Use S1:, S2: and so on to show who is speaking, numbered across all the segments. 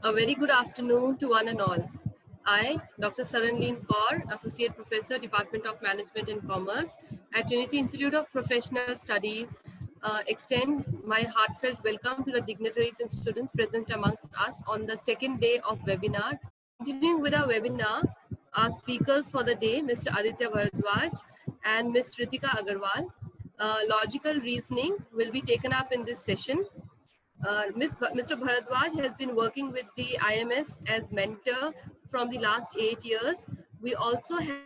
S1: A very good afternoon to one and all. I, Dr. Saranleen Kaur, Associate Professor, Department of Management and Commerce at Trinity Institute of Professional Studies, extend my heartfelt welcome to the dignitaries and students present amongst us on the second day of webinar. Continuing with our webinar, our speakers for the day, Mr. Aditya Bharadwaj and Ms. Ritika Agarwal. Logical reasoning will be taken up in this session. Mr. Bharadwaj has been working with the IMS as mentor from the last 8 years. We also have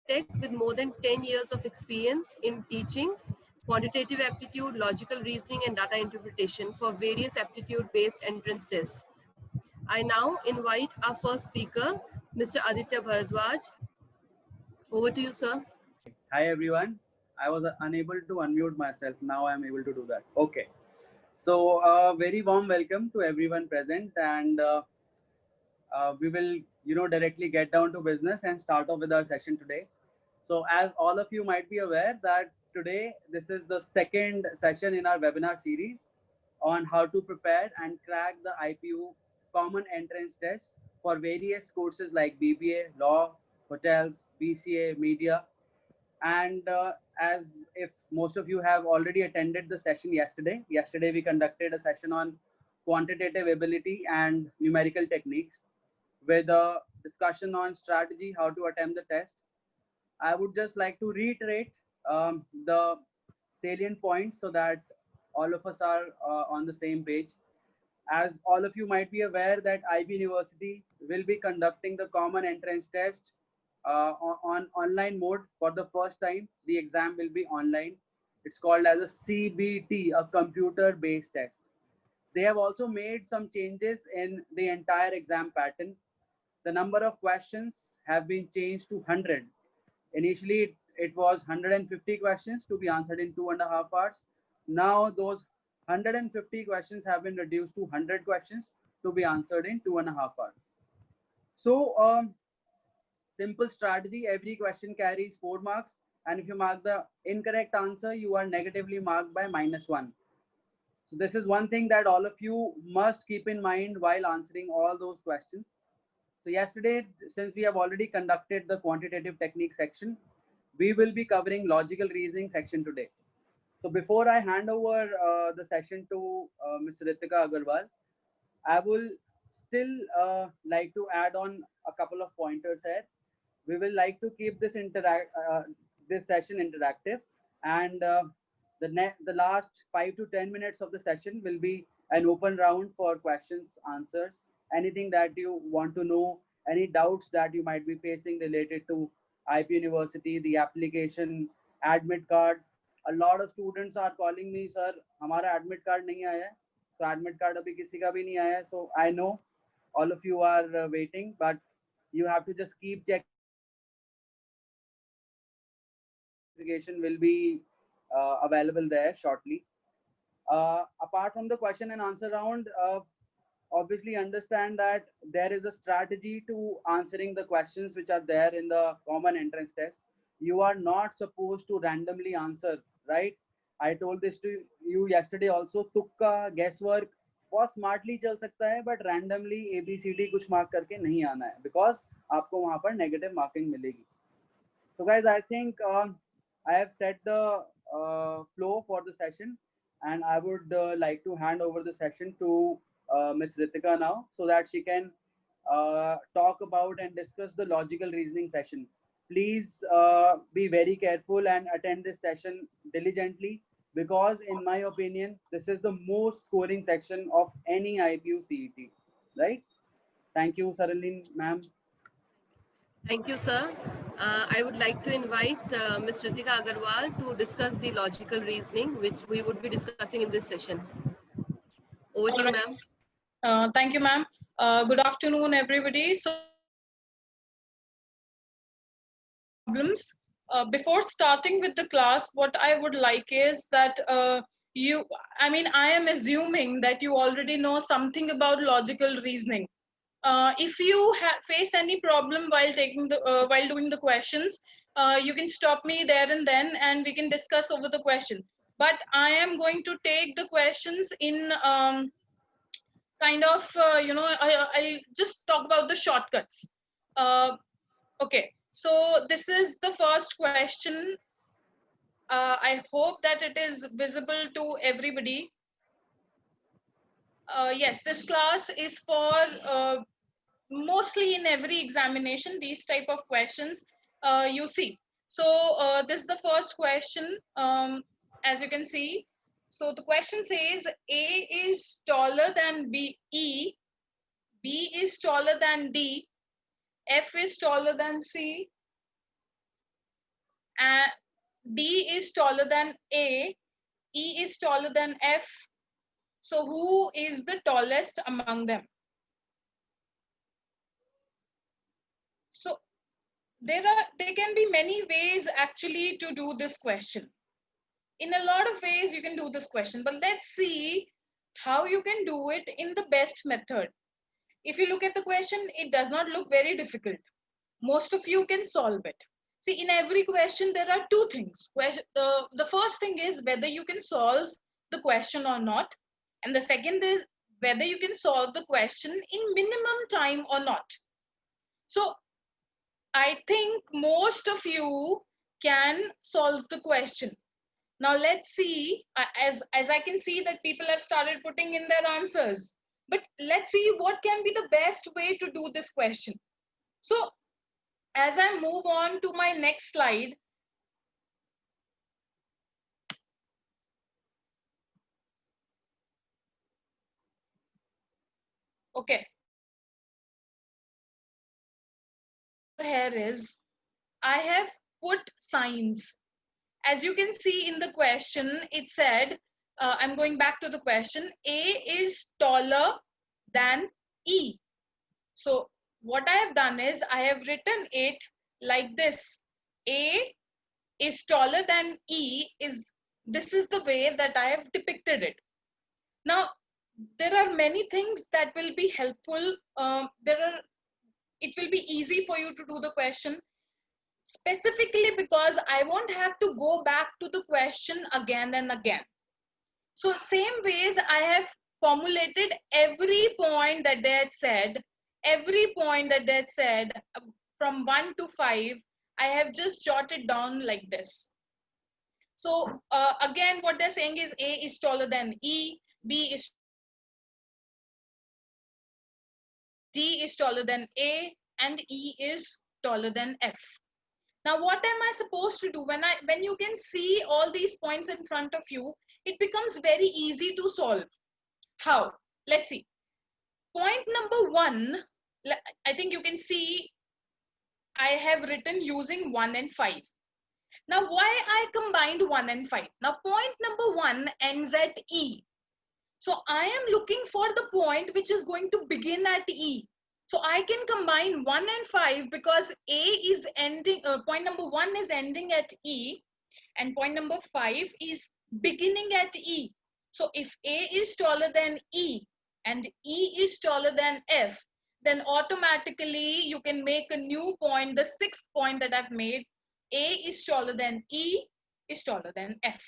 S1: Tech with more than 10 years of experience in teaching quantitative aptitude, logical reasoning, and data interpretation for various aptitude-based entrance tests. I now invite our first speaker, Mr. Aditya Bharadwaj. Over to you, sir.
S2: Hi everyone. I was unable to unmute myself. Now I am able to do that. Okay. So very warm welcome to everyone present, and we will directly get down to business and start off with our session today. So as all of you might be aware that today this is the second session in our webinar series on how to prepare and crack the IPU common entrance test for various courses like BBA, law, hotels, BCA, media. And as if most of you have already attended the session yesterday we conducted a session on quantitative ability and numerical techniques with a discussion on strategy, how to attempt the test. I would just like to reiterate the salient points so that all of us are on the same page. As all of you might be aware that IB University will be conducting the common entrance test on online mode for the first time. The exam will be online. It's called as a CBT, a computer-based test. They have also made some changes in the entire exam pattern. The number of questions have been changed to 100. Initially, it was 150 questions to be answered in 2.5 hours. Now, those 150 questions have been reduced to 100 questions to be answered in 2.5 hours. So, simple strategy, every question carries 4 marks. And if you mark the incorrect answer, you are negatively marked by -1. So this is one thing that all of you must keep in mind while answering all those questions. So yesterday, since we have already conducted the quantitative technique section, we will be covering logical reasoning section today. So before I hand over the session to Ms. Ritika Agarwal, I will still like to add on a couple of pointers here. We will like to keep this this session interactive, and the last 5 to 10 minutes of the session will be an open round for questions, answers, anything that you want to know, any doubts that you might be facing related to IP University, the application, admit cards. A lot of students are calling me, sir, हमारा admit card नहीं आया है. So admit card अभी किसी का भी नहीं आया है. So I know all of you are waiting, but you have to just keep checking. Will be available there shortly. Apart from the question and answer round, obviously understand that there is a strategy to answering the questions which are there in the common entrance test. You are not supposed to randomly answer, right? I told this to you yesterday also. तुक्का, guesswork बहुत smartly चल सकता है, but randomly ABCD कुछ mark करके नहीं आना है, because आपको वहाँ पर negative marking मिलेगी. So guys, I think I have set the flow for the session, and I would like to hand over the session to Ms. Ritika now, so that she can talk about and discuss the logical reasoning session. Please be very careful and attend this session diligently, because in my opinion, this is the most scoring section of any IPU CET, right? Thank you, Saranleen, ma'am.
S1: Thank you, sir. I would like to invite Ms. Ritika Agarwal to discuss the logical reasoning, which we would be discussing in this session. Over to you, ma'am.
S3: Thank you, ma'am. Good afternoon, everybody. So, problems. Before starting with the class, what I would like is that I am assuming that you already know something about logical reasoning. If you face any problem while while doing the questions, you can stop me there and then, and we can discuss over the question. But I am going to take the questions in kind of, I'll just talk about the shortcuts. Okay, so this is the first question. I hope that it is visible to everybody. Yes, this class is for mostly in every examination, these type of questions you see. So this is the first question, as you can see. So the question says A is taller than B, B is taller than D, F is taller than C, and D is taller than A, E is taller than F. So who is the tallest among them? So there can be many ways actually to do this question. In a lot of ways you can do this question, but let's see how you can do it in the best method. If you look at the question, it does not look very difficult. Most of you can solve it. See, in every question there are two things. The first thing is whether you can solve the question or not, and the second is whether you can solve the question in minimum time or not. So I think most of you can solve the question. Now let's see, as I can see that people have started putting in their answers, but let's see what can be the best way to do this question. So as I move on to my next slide, okay, here is, I have put signs. As you can see in the question, it said, I'm going back to the question, A is taller than E. So what I have done is I have written it like this. A is taller than E this is the way that I have depicted it. Now, there are many things that will be helpful. It will be easy for you to do the question, specifically because I won't have to go back to the question again and again. So same ways I have formulated every point that they had said, from 1 to 5, I have just jotted down like this. So again, what they're saying is A is taller than E, B is D is taller than A, and E is taller than F. Now, what am I supposed to do when you can see all these points in front of you? It becomes very easy to solve. How? Let's see. Point number 1, I think you can see I have written using 1 and 5. Now, why I combined 1 and 5? Now, point number 1 ends at E. So I am looking for the point which is going to begin at E. So I can combine 1 and 5 because A is ending, point number 1 is ending at E, and point number 5 is beginning at E. So if A is taller than E and E is taller than F, then automatically you can make a new point, the 6th point that I've made. A is taller than E is taller than F.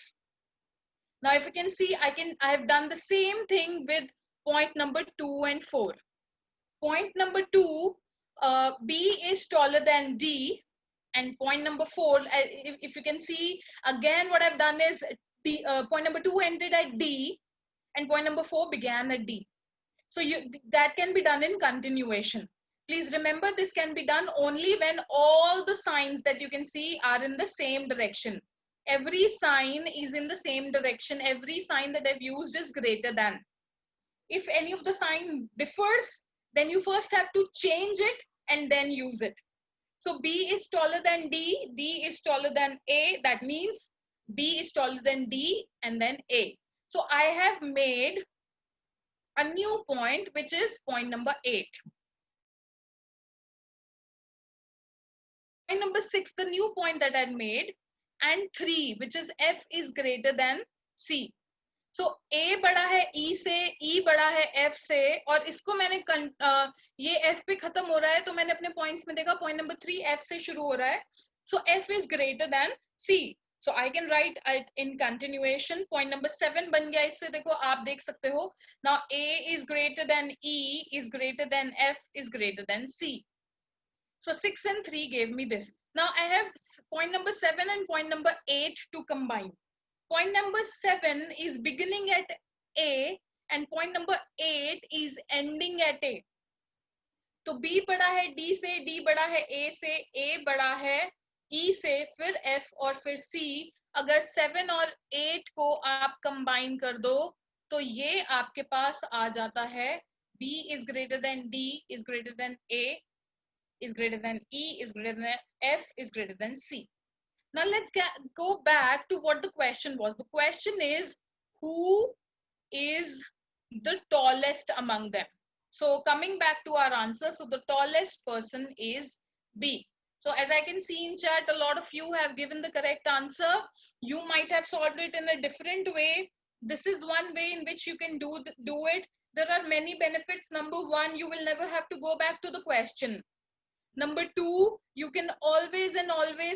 S3: Now, if you can see, I have done the same thing with point number 2 and 4. Point number 2, B is taller than D, and point number 4, if you can see, again what I've done is point number 2 ended at D, and point number 4 began at D. So that can be done in continuation. Please remember, this can be done only when all the signs that you can see are in the same direction. Every sign is in the same direction. Every sign that I've used is greater than. If any of the sign differs, then you first have to change it and then use it. So B is taller than D, D is taller than A. That means B is taller than D and then A. So I have made a new point, which is point number 8. Point number 6, the new point that I made, and 3, which is F is greater than C. So A बड़ा है E से, E बड़ा है F से, और इसको मैंने ये F पे खत्म हो रहा है, तो मैंने अपने पॉइंट्स में देखा point number 3 F से शुरू हो रहा है. So F is greater than C. So I can write it in continuation. Point number 7 बन गया इससे, देखो आप देख सकते हो. Now A is greater than E is greater than F is greater than C. So 6 and 3 gave me this. Now I have point number 7 and point number 8 to combine. Point number 7 is beginning at A and point number 8 is ending at A. तो B बड़ा है D से, D बड़ा है A से, A बड़ा है E से, फिर F और फिर C. अगर 7 और 8 को आप कंबाइन कर दो तो ये आपके पास आ जाता है B is greater than D is greater than A is greater than E is greater than F is greater than C. Now let's go back to what the question was. The question is, who is the tallest among them? So coming back to our answer, so the tallest person is B. So as I can see in chat, a lot of you have given the correct answer. You might have solved it in a different way. This is one way in which you can do it. There are many benefits. Number 1, you will never have to go back to the question. Number 2, you can always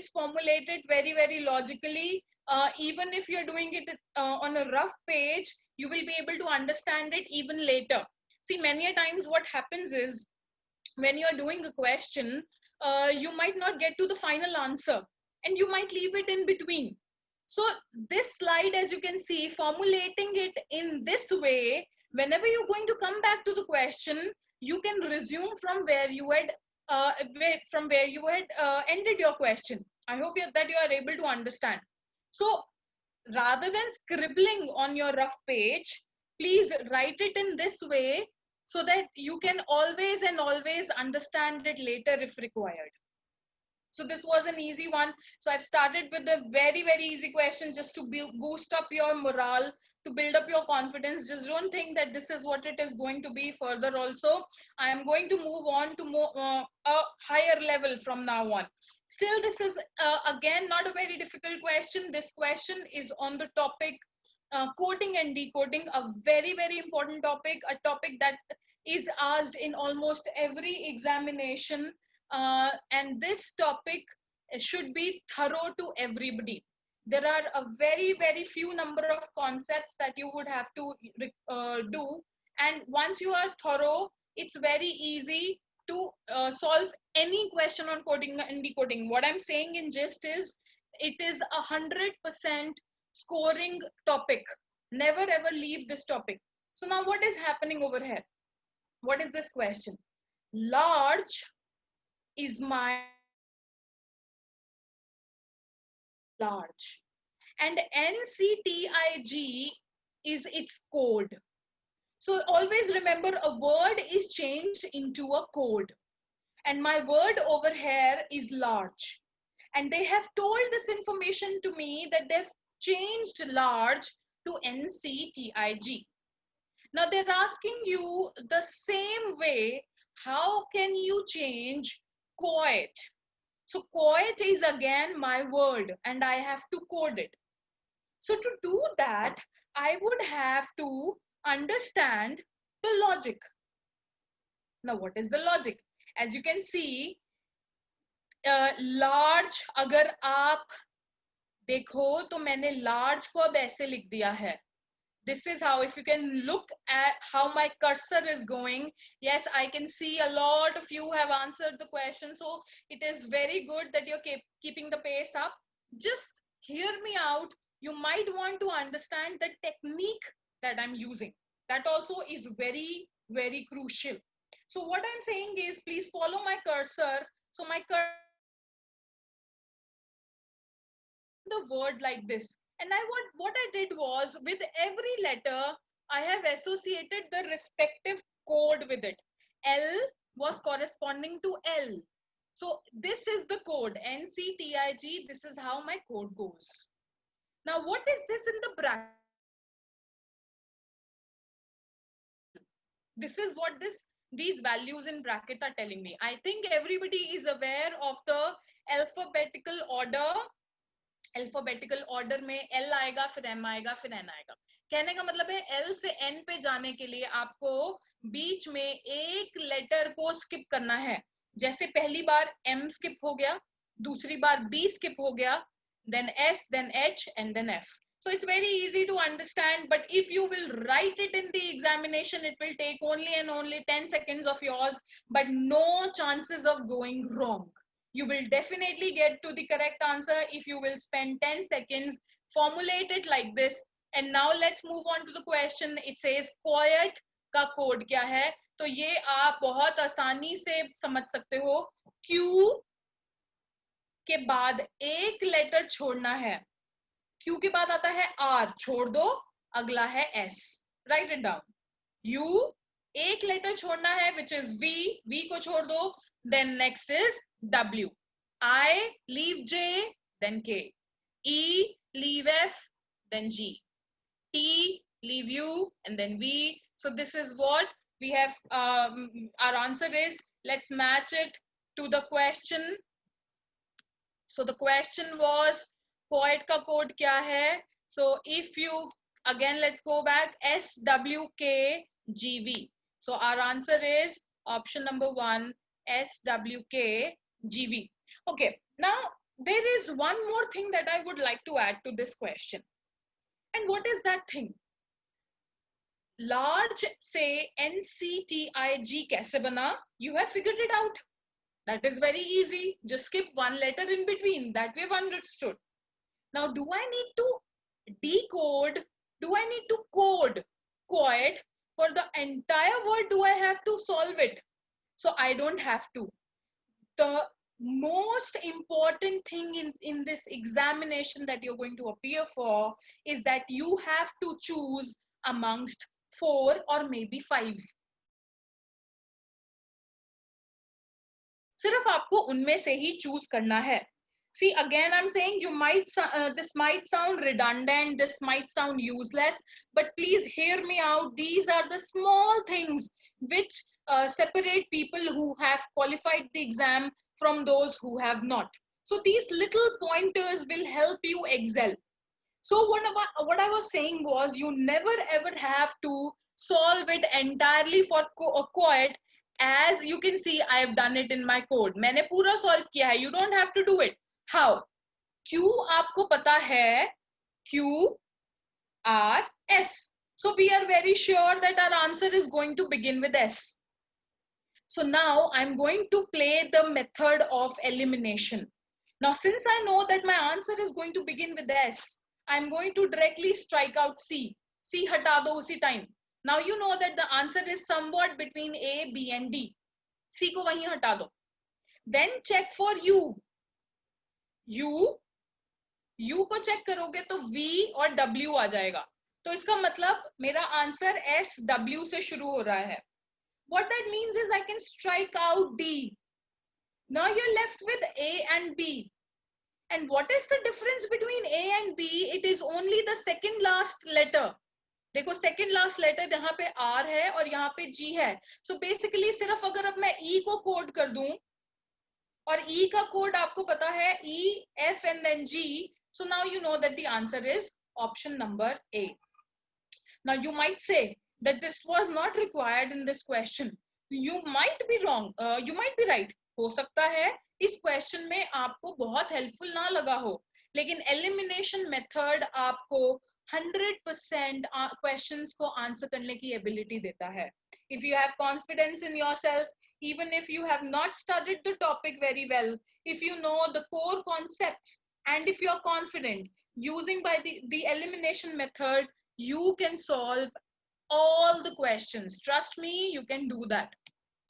S3: formulate it very, very logically. Even if you're doing it on a rough page, you will be able to understand it even later. See, many a times what happens is, when you're doing a question, you might not get to the final answer and you might leave it in between. So this slide, as you can see, formulating it in this way, whenever you're going to come back to the question, you can resume from where you had ended your question. I hope that you are able to understand. So rather than scribbling on your rough page, please write it in this way so that you can always understand it later if required. So this was an easy one. So I've started with a very, very easy question just to boost up your morale, to build up your confidence. Just don't think that this is what it is going to be further also. I am going to move on to a higher level from now on. Still, this is again not a very difficult question. This question is on the topic coding and decoding, a very, very important topic, a topic that is asked in almost every examination. And this topic should be thorough to everybody. There are a very, very few number of concepts that you would have to do. And once you are thorough, it's very easy to solve any question on coding and decoding. What I'm saying in gist is, it is 100% scoring topic. Never ever leave this topic. So now what is happening over here? What is this question? Large is my large and NCTIG is its code. So always remember, a word is changed into a code, and my word over here is large, and they have told this information to me that they've changed large to NCTIG. Now they're asking you the same way, how can you change quiet? So quiet is again my word and I have to code it. So to do that, I would have to understand the logic. Now what is the logic? As you can see, large, अगर आप देखो तो मैंने large को अब ऐसे लिख दिया है. This is how, if you can look at how my cursor is going, yes, I can see a lot of you have answered the question. So it is very good that you're keeping the pace up. Just hear me out. You might want to understand the technique that I'm using. That also is very, very crucial. So what I'm saying is, please follow my cursor. So my cursor, the word like this. And what I did was, with every letter, I have associated the respective code with it. L was corresponding to L. So this is the code, NCTIG. This is how my code goes. Now, what is this in the bracket? This is what these values in bracket are telling me. I think everybody is aware of the alphabetical order. Alphabetical order में L आएगा, फिर M आएगा, फिर N आएगा. कहने का मतलब है, L से N पे जाने के लिए आपको बीच में एक लेटर को स्किप करना है. जैसे पहली बार M स्किप हो गया, दूसरी बार B स्किप हो गया, then S, then H, and then F. So it's very easy to understand, but if you will write it in the examination, it will take only and only 10 seconds of yours, but no chances of going wrong. You will definitely get to the correct answer if you will spend 10 seconds, formulate it like this. And now let's move on to the question. It says QOIAT का code क्या है? तो ये आप बहुत आसानी से समझ सकते हो. Q के बाद एक लेटर छोड़ना है. Q के बाद आता है R, छोड़ दो, अगला है S. Right it down. U एक लेटर छोड़ना है, which is V, V को छोड़ दो. Then next is W. I leave J, then K. E leave F, then G. T leave U, and then V. So this is what we have. Our answer is, let's match it to the question. So the question was, QOIAT का code क्या है? So if you, again, let's go back, SWKGV. So our answer is option number 1, SWKGV. Okay, now there is one more thing that I would like to add to this question. And what is that thing? Large say NCTIG कैसे बना? You have figured it out. That is very easy. Just skip one letter in between. That we have understood. Now, do I need to decode? Do I need to code QOIAT for the entire word? Do I have to solve it? So I don't have to. The most important thing in this examination that you're going to appear for is that you have to choose amongst 4 or maybe 5. सिर्फ आपको उनमें से ही choose करना है. See, again, I'm saying you might, this might sound redundant, this might sound useless, but please hear me out. These are the small things which separate people who have qualified the exam from those who have not. So these little pointers will help you excel. So what I was saying was, you never ever have to solve it entirely for QOIAT. As you can see, I have done it in my code. मैंने पूरा solve किया है. You don't have to do it. How? Q आपको पता है, Q, R, S. So we are very sure that our answer is going to begin with S. So now I'm going to play the method of elimination. Now, since I know that my answer is going to begin with S, I'm going to directly strike out C. C हटा दो उसी time. Now you know that the answer is somewhat between A, B and D. C को वहीं हटा दो. Then check for U. U को check करोगे तो V और W आ जाएगा. तो इसका मतलब मेरा answer S, W से शुरू हो रहा है. What that means is I can strike out D. Now you're left with A and B. And what is the difference between A and B? It is only the second last letter. देखो second last letter यहाँ पे R है और यहाँ पे G है. So basically सिर्फ अगर अब मैं E को कोड कर दूं, और E का कोड आपको पता है E, F and then G. So now you know that the answer is option number A. Now you might say that this was not required in this question. You might be wrong. You might be right. हो सकता है इस question में आपको बहुत helpful ना लगा हो, लेकिन एलिमिनेशन मेथड आपको 100% क्वेश्चंस को आंसर करने की एबिलिटी देता है. If you have confidence in yourself, even if you have not studied the topic very well, if you know the core concepts, and if you are confident, using by the elimination method, you can solve all the questions. Trust me, you can do that.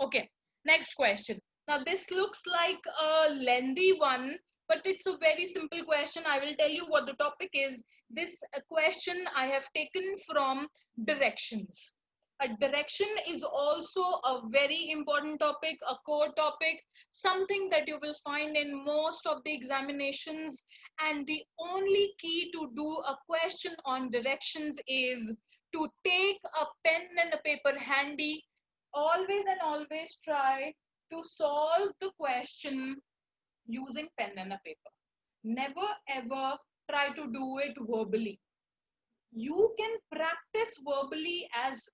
S3: Okay, next question. Now this looks like a lengthy one, but it's a very simple question. I will tell you what the topic is. This question I have taken from directions. A direction is also a very important topic, a core topic, something that you will find in most of the examinations. And the only key to do a question on directions is to take a pen and a paper handy. Always and always try to solve the question using pen and a paper. Never ever try to do it verbally. You can practice verbally as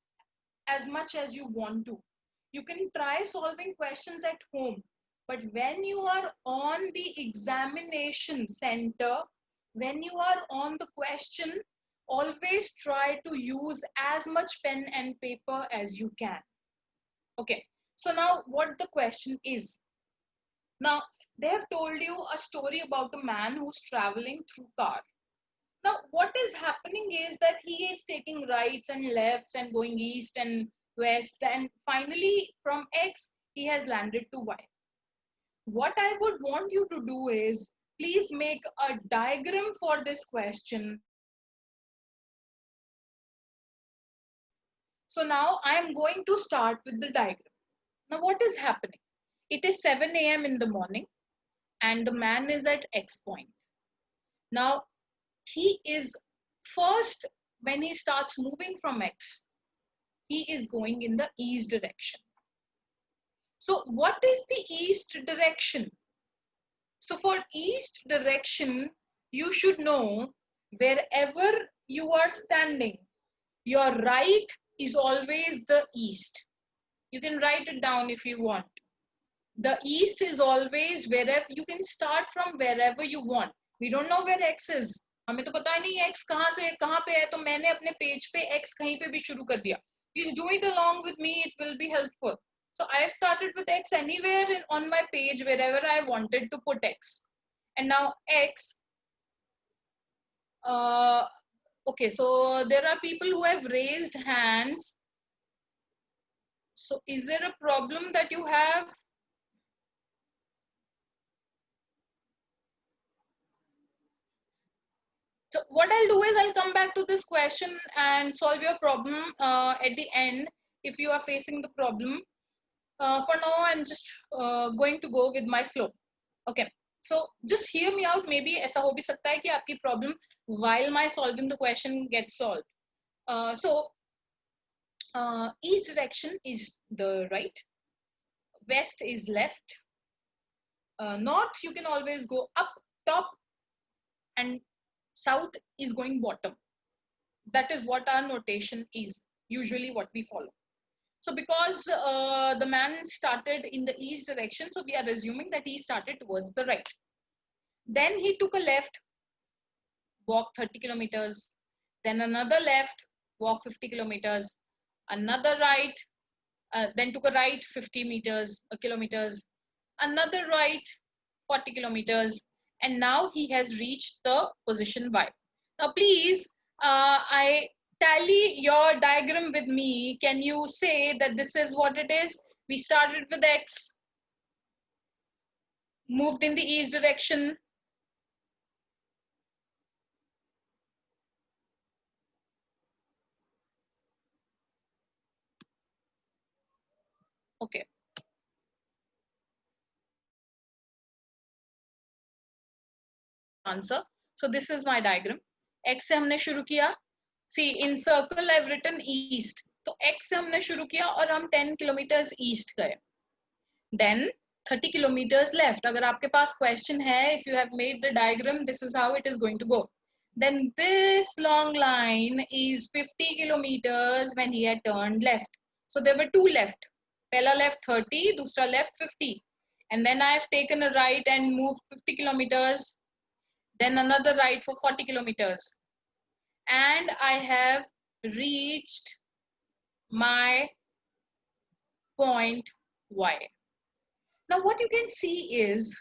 S3: much as you want to. You can try solving questions at home, but when you are on the examination center, when you are on the question, always try to use as much pen and paper as you can. Okay, so now what the question is. Now, they have told you a story about a man who's traveling through car. Now, what is happening is that he is taking rights and lefts and going east and west, and finally from X, he has landed to Y. What I would want you to do is, please make a diagram for this question. So now I am going to start with the diagram. Now, what is happening? It is 7 a.m. in the morning and the man is at X point. Now, he is first, when he starts moving from X, he is going in the east direction. So what is the east direction? So for east direction, you should know wherever you are standing, your right is always the east. You can write it down if you want. The east is always wherever, you can start from wherever you want. We don't know where X is. हमें तो पता नहीं X कहाँ से कहाँ पे है, तो मैंने अपने पेज पे X कहीं पे भी शुरू कर दिया. Please do it along with me, it will be helpful. So I have started with X anywhere on my page wherever I wanted to put X. And now X, okay, so there are people who have raised hands. So is there a problem that you have? So what I'll do is I'll come back to this question and solve your problem at the end if you are facing the problem. For now, I'm just going to go with my flow. Okay. So just hear me out. Maybe ऐसा हो भी सकता है कि आपकी problem while my solving the question gets solved. East direction is the right. West is left. North, you can always go up, top, and south is going bottom. That is what our notation is, usually what we follow. So because the man started in the east direction, so we are assuming that he started towards the right. Then he took a left, walked 30 kilometers, then another left, walk 50 kilometers, another right, then took a right 50 kilometers, another right 40 kilometers, and now he has reached the position Y. Now please, I tally your diagram with me. Can you say that this is what it is? We started with X, moved in the east direction. Okay. Answer. So this is my diagram. X से हमने शुरू किया. See, in circle I've written east. तो X से हमने शुरू किया और हम 10 kilometers east गए. Then 30 kilometers left. अगर आपके पास question है, if you have made the diagram, this is how it is going to go. Then this long line is 50 kilometers when he had turned left. So there were two left. Pehla left 30, dusra left 50. And then I have taken a right and moved 50 kilometers. Then another right for 40 kilometers. And I have reached my point Y. Now what you can see is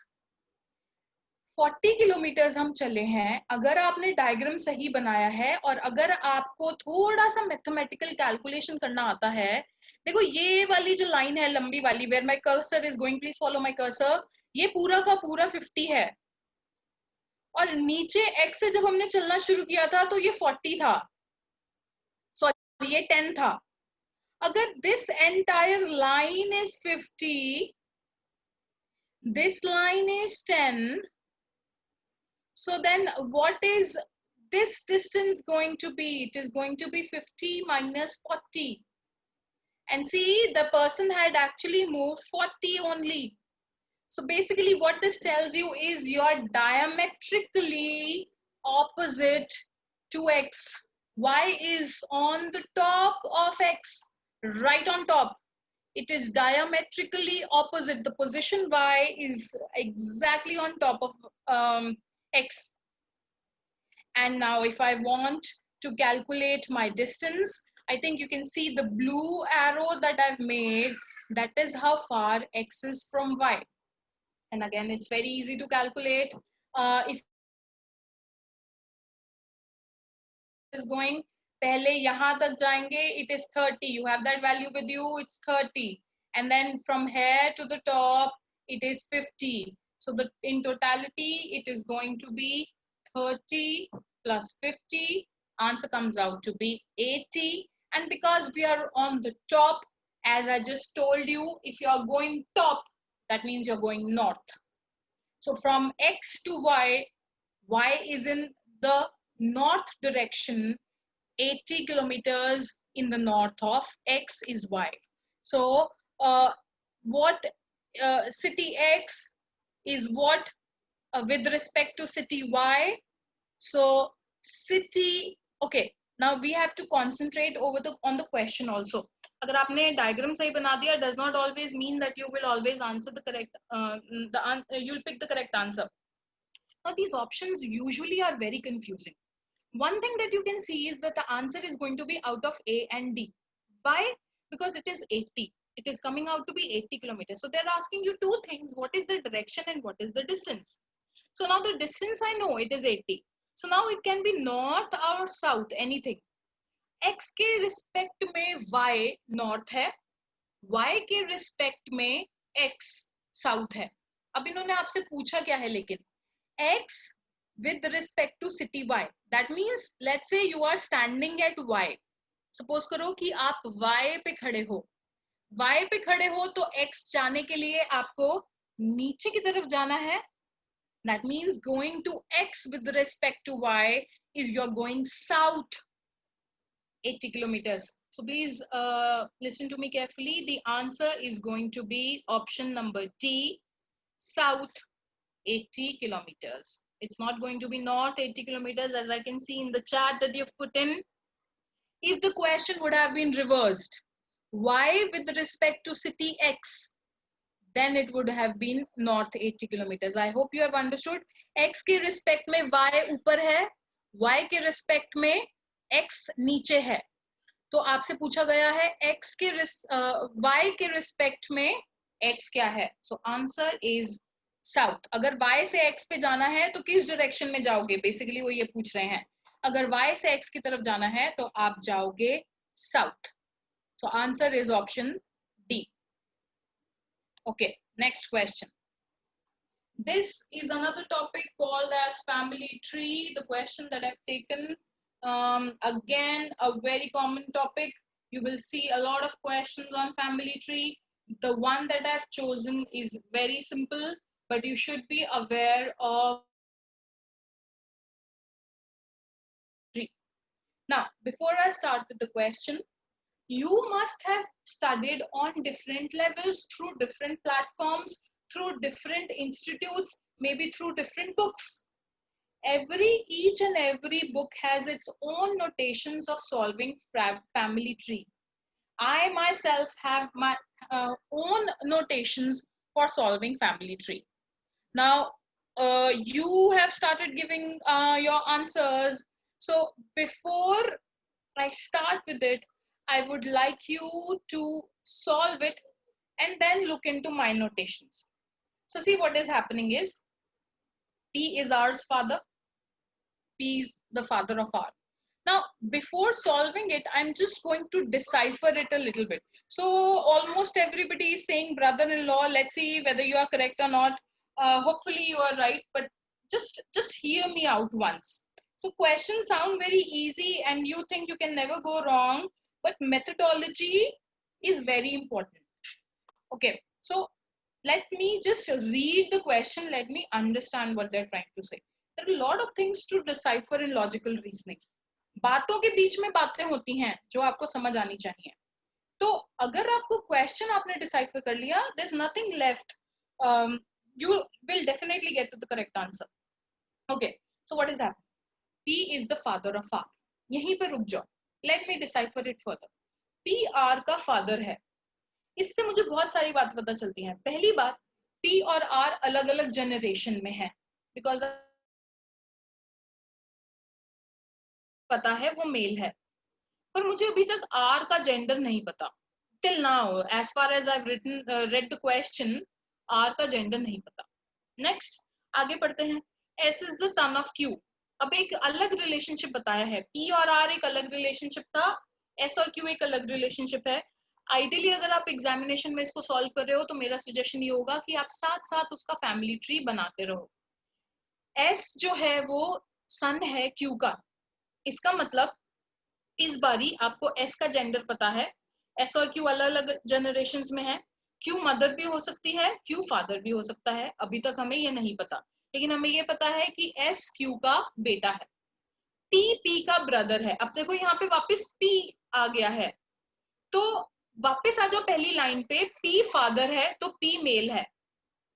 S3: 40 kilometres हम चले हैं. अगर आपने diagram सही बनाया है और अगर आपको थोड़ा सा मैथमेटिकल कैलकुलेशन करना आता है, देखो ये वाली जो लाइन है लंबी वाली, where my cursor is going, please follow my cursor, ये पूरा का पूरा 50 है और नीचे x से जब हमने चलना शुरू किया था तो ये 40 था, सॉरी ये 10 था. अगर this entire line is 50, this line is 10, so then what is this distance going to be? It is going to be 50 minus 40. And see, the person had actually moved 40 only. So basically what this tells you is you are diametrically opposite to X. Y is on the top of X, right on top. It is diametrically opposite. The position Y is exactly on top of X. And now if I want to calculate my distance, I think you can see the blue arrow that I've made. That is how far x is from y. And again, it's very easy to calculate. If is going, pehle yahan tak jayenge, it is 30. You have that value with you, it's 30. And then from here to the top, it is 50. So in totality, it is going to be 30 plus 50. Answer comes out to be 80. And because we are on the top, as I just told you, if you are going top, that means you're going north. So from x to y is in the north direction. 80 kilometers in the north of x is y. So what city x is what with respect to city y? So city, okay, now we have to concentrate on the question also. अगर आपने diagram सही बना दिया, does not always mean that you will always answer the correct, you'll pick the correct answer. Now these options usually are very confusing. One thing that you can see is that the answer is going to be out of A and D. Why? Because it is 80. It is coming out to be 80 kilometers. So they're asking you two things. What is the direction and what is the distance? So now the distance I know it is 80. So now it can be north or south, anything. X के respect में Y north है. Y के respect में X south है. अब इन्होंने आपसे पूछा क्या है लेकिन? X with respect to city y. That means let's say you are standing at y. Suppose करो कि आप y पे खड़े हो. Y पे खड़े हो तो x जाने के लिए आपको नीचे की तरफ जाना है. That means going to x with respect to y is you're going south 80 kilometers. So please listen to me carefully. The answer is going to be option number D, south 80 kilometers. It's not going to be north 80 kilometers, as I can see in the chart that you've put in. If the question would have been reversed, y with respect to city x, then it would have been north 80 kilometers. I hope you have understood. X के respect में y ऊपर है, y के respect में x नीचे है. तो आपसे पूछा गया है x के y के respect में x क्या है? So answer is south. अगर y से x पे जाना है तो किस डायरेक्शन में जाओगे? बेसिकली वो ये पूछ रहे हैं. अगर y से x की तरफ जाना है तो आप जाओगे south. So answer is option D. Okay, next question. This is another topic called as family tree. The question that I've taken, again, a very common topic. You will see a lot of questions on family tree. The one that I've chosen is very simple, but you should be aware of tree. Now, before I start with the question, you must have studied on different levels, through different platforms, through different institutes, maybe through different books. Each and every book has its own notations of solving family tree. I myself have my own notations for solving family tree. Now, you have started giving your answers. So before I start with it, I would like you to solve it and then look into my notations. So see, what is happening is P is R's father. P is the father of R. Now, before solving it, I'm just going to decipher it a little bit. So almost everybody is saying brother-in-law. Let's see whether you are correct or not. Hopefully you are right, but just hear me out once. So questions sound very easy and you think you can never go wrong, but methodology is very important. Okay, so let me just read the question. Let me understand what they're trying to say. There are a lot of things to decipher in logical reasoning. बातों के बीच में बातें होती हैं जो आपको समझ आनी चाहिए. तो अगर आपको क्वेश्चन आपने डिसाइफर कर लिया, there's nothing left. You will definitely get to the correct answer. Okay, so what is happening? P is the father of R. यहीं पे रुक जाओ. Let me decipher it further. P R का father है. इससे मुझे बहुत सारी बात पता चलती हैं. पहली बात, P और R अलग-अलग जनरेशन में है. Because पता है वो मेल है, पर मुझे अभी तक आर का जेंडर नहीं पता। Till now as far as I read the question, R का जेंडर नहीं पता। नेक्स्ट आगे पढ़ते हैं। S is the son of Q. अब एक अलग रिलेशनशिप बताया है, पी और आर एक अलग रिलेशनशिप था, एस और क्यू एक अलग रिलेशनशिप है। आइडियली अगर आप एग्जामिनेशन में इसको सॉल्व कर रहे हो तो मेरा सजेशन ये होगा कि आप साथ साथ उसका फैमिली ट्री बनाते रहो। एस जो है वो सन है क्यू का, इसका मतलब इस बारी आपको एस का जेंडर पता है। एस और क्यू अलग अलग जनरेशंस में है, क्यू मदर भी हो सकती है, क्यू फादर भी हो सकता है, अभी तक हमें ये नहीं पता, लेकिन हमें ये पता है कि एस क्यू का बेटा है, टी पी का ब्रदर है। अब देखो यहाँ पे वापस पी आ गया है, तो वापस आ जाओ पहली लाइन पे, पी फादर है तो पी मेल है,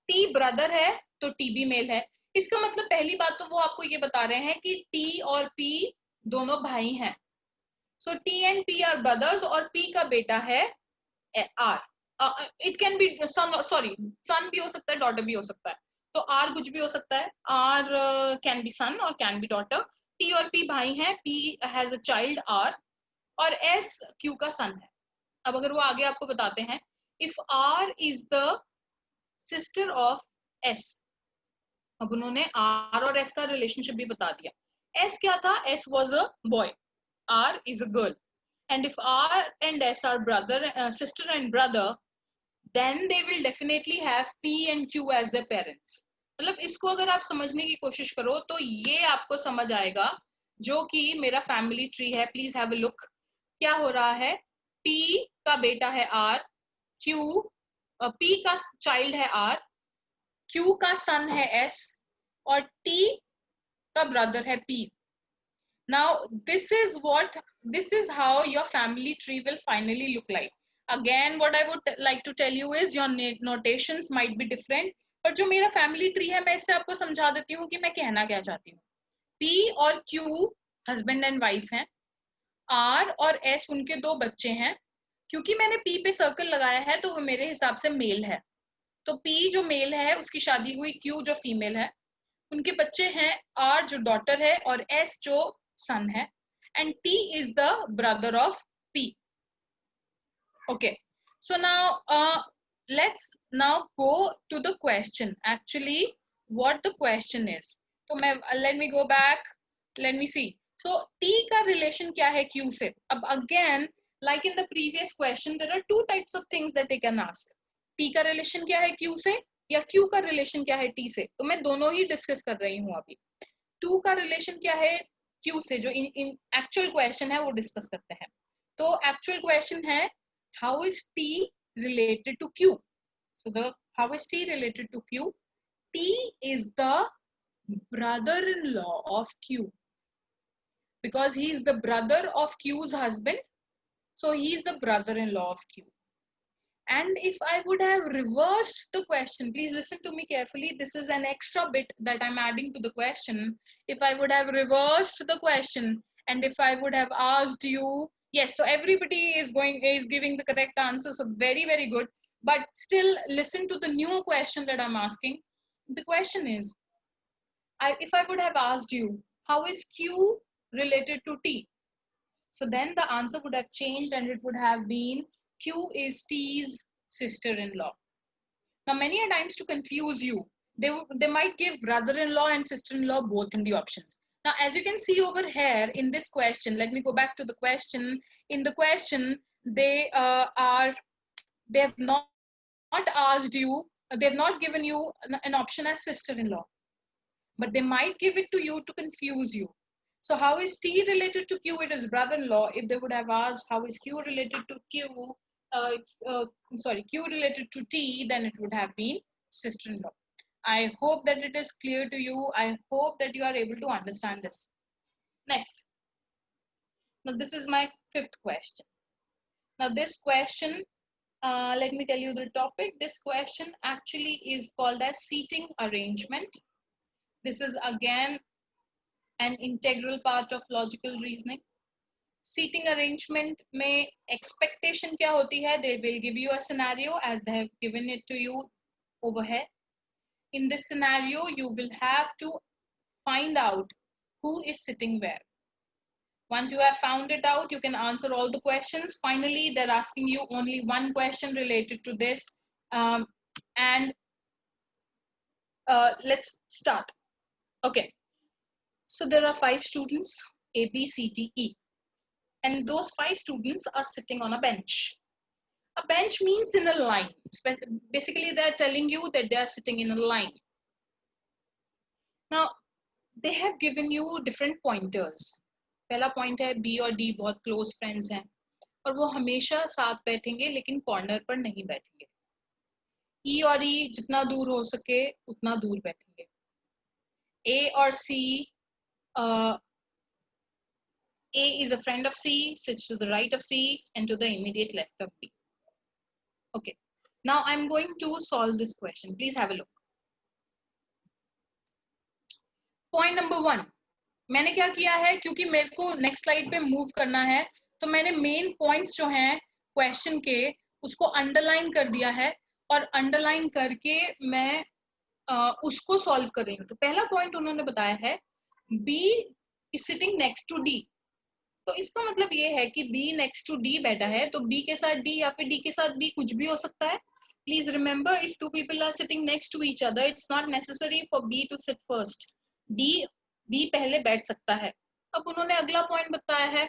S3: टी ब्रदर है तो टी भी मेल है। इसका मतलब पहली बात तो वो आपको ये बता रहे हैं कि टी और पी दोनों भाई हैं, so T and P are brothers, और पी का बेटा है R. It can be son, sorry son भी हो सकता है, डॉटर भी हो सकता है, तो आर कुछ भी हो सकता है, आर कैन बी सन और कैन बी डॉटर। टी और पी भाई हैं, P has a child R, और एस क्यू का सन है। अब अगर वो आगे आपको बताते हैं, if R is the sister of S, अब उन्होंने आर और एस का रिलेशनशिप भी बता दिया। एस क्या था, S was a boy, R is a girl, and if R and S are sister and brother, then they will definitely have P and Q as their parents. मतलब इसको अगर आप समझने की कोशिश करो तो ये आपको समझ आएगा, जो कि मेरा फैमिली ट्री है। प्लीज हैव अ लुक, क्या हो रहा है, P का बेटा है R, Q P का चाइल्ड है R, Q का सन है S, और T का ब्रदर है P. Now, this is how your family tree will finally look like. Again, what I would like to tell you is your notations might be different, पर जो मेरा family tree है मैं इससे आपको समझा देती हूँ कि मैं कहना क्या चाहती हूँ। P और Q husband and wife हैं, R और S उनके दो बच्चे हैं। क्योंकि मैंने P पे सर्कल लगाया है तो वो मेरे हिसाब से मेल है, तो P जो मेल है उसकी शादी हुई, Q जो फीमेल है, उनके बच्चे हैं, R जो डॉटर है और S जो सन है, and T is the brother of P. Okay, so now let's now go to the question, actually what the question is. So let me go back, let me see. So T का relation क्या है Q से? अब again like in the previous question there are two types of things that they can ask. T का relation क्या है Q से, या Q का relation क्या है T से? तो मैं दोनों ही डिस्कस कर रही हूँ अभी। 2 का रिलेशन क्या है Q से, जो इन एक्चुअल क्वेश्चन है वो डिस्कस करते हैं। तो एक्चुअल क्वेश्चन है, how is T related to Q? So the how is T related to Q? T is the brother-in-law of Q, because he is the brother of Q's husband, so he is the brother-in-law of Q. And if I would have reversed the question, please listen to me carefully, this is an extra bit that I'm adding to the question. If I would have reversed the question, and if I would have asked you, yes, so everybody is giving the correct answer, so very, very good. But still listen to the new question that I'm asking. The question is, if I would have asked you, how is Q related to T? So then the answer would have changed and it would have been Q is T's sister-in-law. Now many a times to confuse you, they might give brother-in-law and sister-in-law both in the options. Now as you can see over here in this question, let me go back to the question. In the question, they have not asked you, they have not given you an option as sister-in-law, but they might give it to you to confuse you. So how is T related to Q? It is brother-in-law. If they would have asked how is Q related to Q, Q related to T, then it would have been sister-in-law. I hope that it is clear to you. I hope that you are able to understand this. Next. Now this is my 5th question. Now this question, let me tell you the topic. This question actually is called as seating arrangement. This is again an integral part of logical reasoning. Seating arrangement में expectation क्या होती है? They will give you a scenario as they have given it to you over here. In this scenario, you will have to find out who is sitting where. Once you have found it out, you can answer all the questions. Finally, they're asking you only one question related to this. And let's start. Okay, so there are 5 students, A, B, C, D, E. And those 5 students are sitting on a bench. A bench means in a line. Basically, they're telling you that they are sitting in a line. Now, they have given you different pointers. पहला point है B और D बहुत close friends हैं और वो हमेशा साथ बैठेंगे लेकिन corner पर नहीं बैठेंगे. E और E जितना दूर हो सके उतना दूर बैठेंगे. A और C, A is a friend of C, sits to the right of C and to the immediate left of B. Okay, now I'm going to solve this question. Please have a look. Point number 1. मैंने क्या किया है, क्योंकि मेरे को next slide पे move करना है, तो मैंने मेन पॉइंट्स जो हैं क्वेश्चन के उसको अंडरलाइन कर दिया है और अंडरलाइन करके मैं उसको सॉल्व कर रही हूँ. तो पहला पॉइंट उन्होंने बताया है B is sitting next to D. तो इसका मतलब ये है कि B next to D बैठा है, तो B के साथ D या फिर D के साथ B कुछ भी हो सकता है. Please remember, if two people are sitting next to each other, it's not necessary for B to sit first. B पहले बैठ सकता है. अब उन्होंने अगला पॉइंट बताया है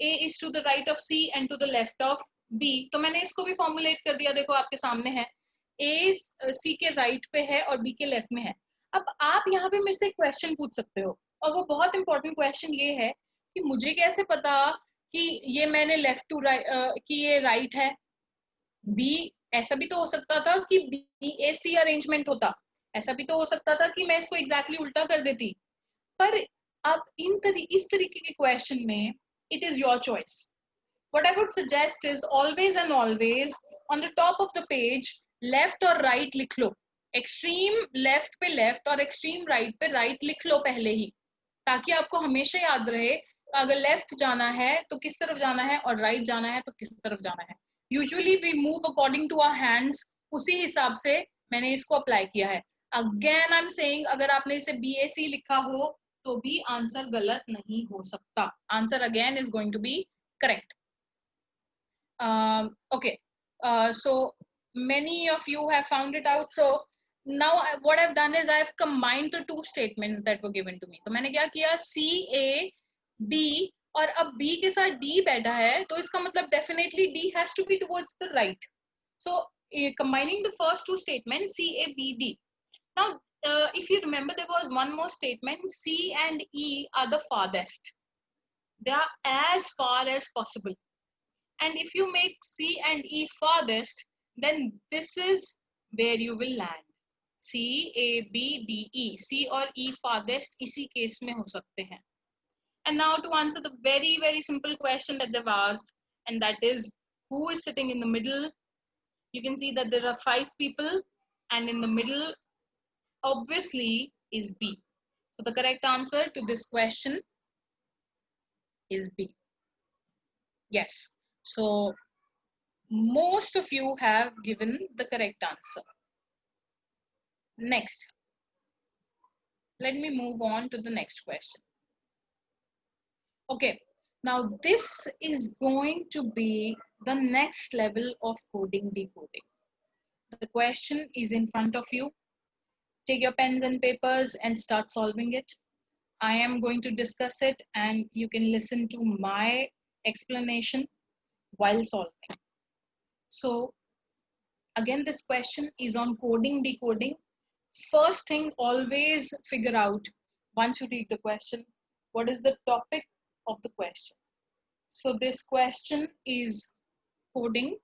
S3: A is to the right of C and to the left of B. तो मैंने इसको भी फॉर्मुलेट कर दिया, देखो आपके सामने है. A C के राइट पे है और B के लेफ्ट में है. अब आप यहाँ पे मेरे से क्वेश्चन पूछ सकते हो और वो बहुत इंपॉर्टेंट क्वेश्चन ये है कि मुझे कैसे पता कि ये मैंने लेफ्ट टू राइट कि ये राइट है. B ऐसा भी तो हो सकता था कि BAC अरेंजमेंट होता, ऐसा भी तो हो सकता था कि मैं इसको एग्जैक्टली उल्टा कर देती. पर अब इस तरीके के क्वेश्चन में it is your choice. What I would suggest is always and always on the top of the page left और right लिख लो. एक्सट्रीम लेफ्ट पे लेफ्ट और एक्सट्रीम राइट पे राइट लिख लो पहले ही, ताकि आपको हमेशा याद रहे अगर लेफ्ट जाना है तो किस तरफ जाना है और राइट जाना है तो किस तरफ जाना है. Usually we move according to our hands, उसी हिसाब से मैंने इसको अप्लाई किया है. अगेन आई एम सेइंग, अगर आपने इसे BAC लिखा हो तो भी आंसर गलत नहीं हो सकता. Answer again is going to be correct. Okay, so many of you have found it out. So now what I've done is I've combined the two statements that were given to me. तो मैंने क्या किया, C A B और अब B के साथ D बैठा है, तो इसका मतलब definitely D has to be towards the right. So combining the first two statements, C A B D. Now if you remember, there was one more statement, C and E are the farthest. They are as far as possible. And if you make C and E farthest, then this is where you will land. C, A, B, D, E. C और E farthest इसी case में हो सकते हैं. And now to answer the very, very simple question that they've asked, and that is, who is sitting in the middle? You can see that there are 5 people, and in the middle, obviously, is B. So the correct answer to this question is B. Yes. So most of you have given the correct answer. Next, let me move on to the next question. Okay, now this is going to be the next level of coding decoding. The question is in front of you. Take your pens and papers and start solving it. I am going to discuss it and you can listen to my explanation while solving. So again, this question is on coding decoding. First thing, always figure out, once you read the question, what is the topic of the question. So this question is coding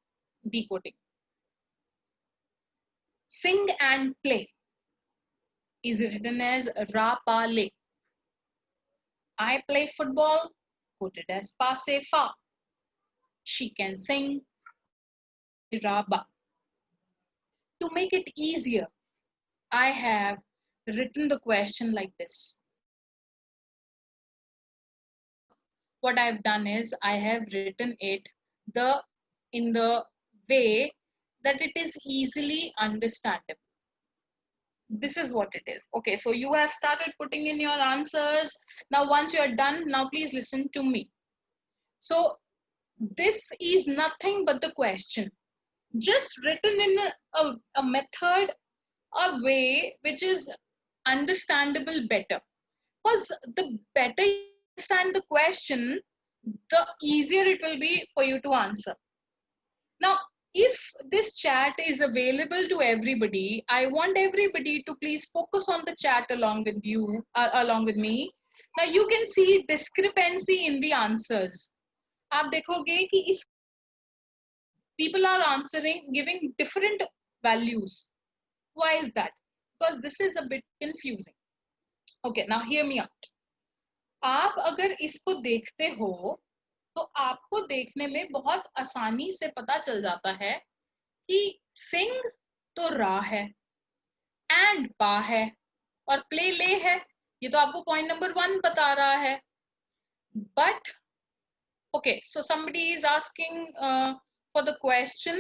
S3: decoding. Sing and play is written as ra pa le. I play football, quoted as pa se fa. She can sing, ra ba. To make it easier, I have written the question like this. What I've done is I have written it in the way that it is easily understandable. This is what it is. Okay, so you have started putting in your answers. Now, once you're done, now please listen to me. So this is nothing but the question, just written in a method, a way which is understandable better. Because the better you understand the question, the easier it will be for you to answer. Now, if this chat is available to everybody, I want everybody to please focus on the chat along with you, along with me. Now you can see discrepancy in the answers. आप देखोगे कि इस people are answering giving different values. Why is that? Because this is a bit confusing. Okay, now hear me out. आप अगर इसको देखते हो तो आपको देखने में बहुत आसानी से पता चल जाता है कि सिंग तो रा है, एंड पा है, और प्ले ले है. ये तो आपको पॉइंट नंबर 1 बता रहा है. But okay, so somebody is asking for the question,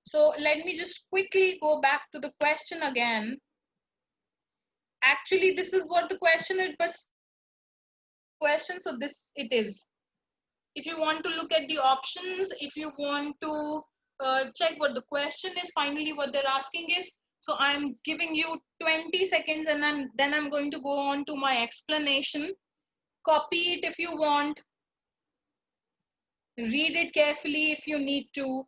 S3: so let me just quickly go back to the question again. Actually this is what the question is, but question, so this it is. If you want to look at the options, if you want to check what the question is, finally what they're asking is, so I'm giving you 20 seconds and then I'm going to go on to my explanation. Copy it if you want, read it carefully if you need to.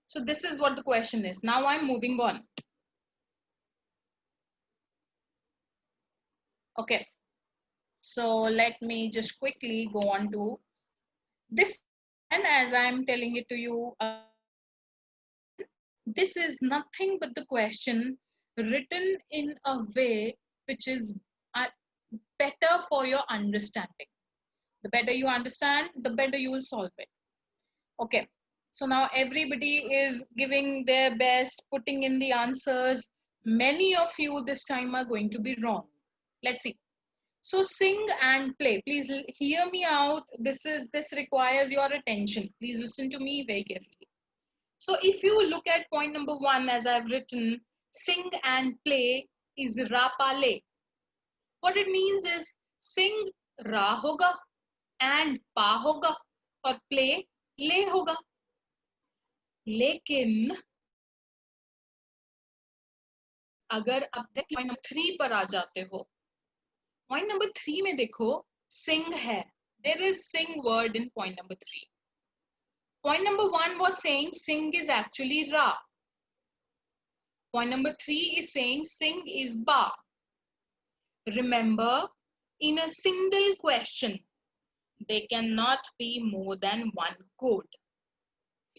S3: So this is what the question is. Now I'm moving on. Okay, so let me just quickly go on to this, and as I'm telling it to you, this is nothing but the question written in a way which is better for your understanding. The better you understand, the better you will solve it. Okay, so now everybody is giving their best, putting in the answers. Many of you this time are going to be wrong. Let's see. So sing and play. Please hear me out. This requires your attention. Please listen to me very carefully. So if you look at point number 1, as I've written, sing and play is ra pa le. What it means is sing ra hoga and pa hoga और play le होगा. लेकिन अगर आप point number 3 पर आ जाते हो, point number 3 में देखो sing है. There is sing word in point number 3. Point number 1 was saying sing is actually ra. Point number 3 is saying sing is ba. Remember, in a single question, there cannot be more than one code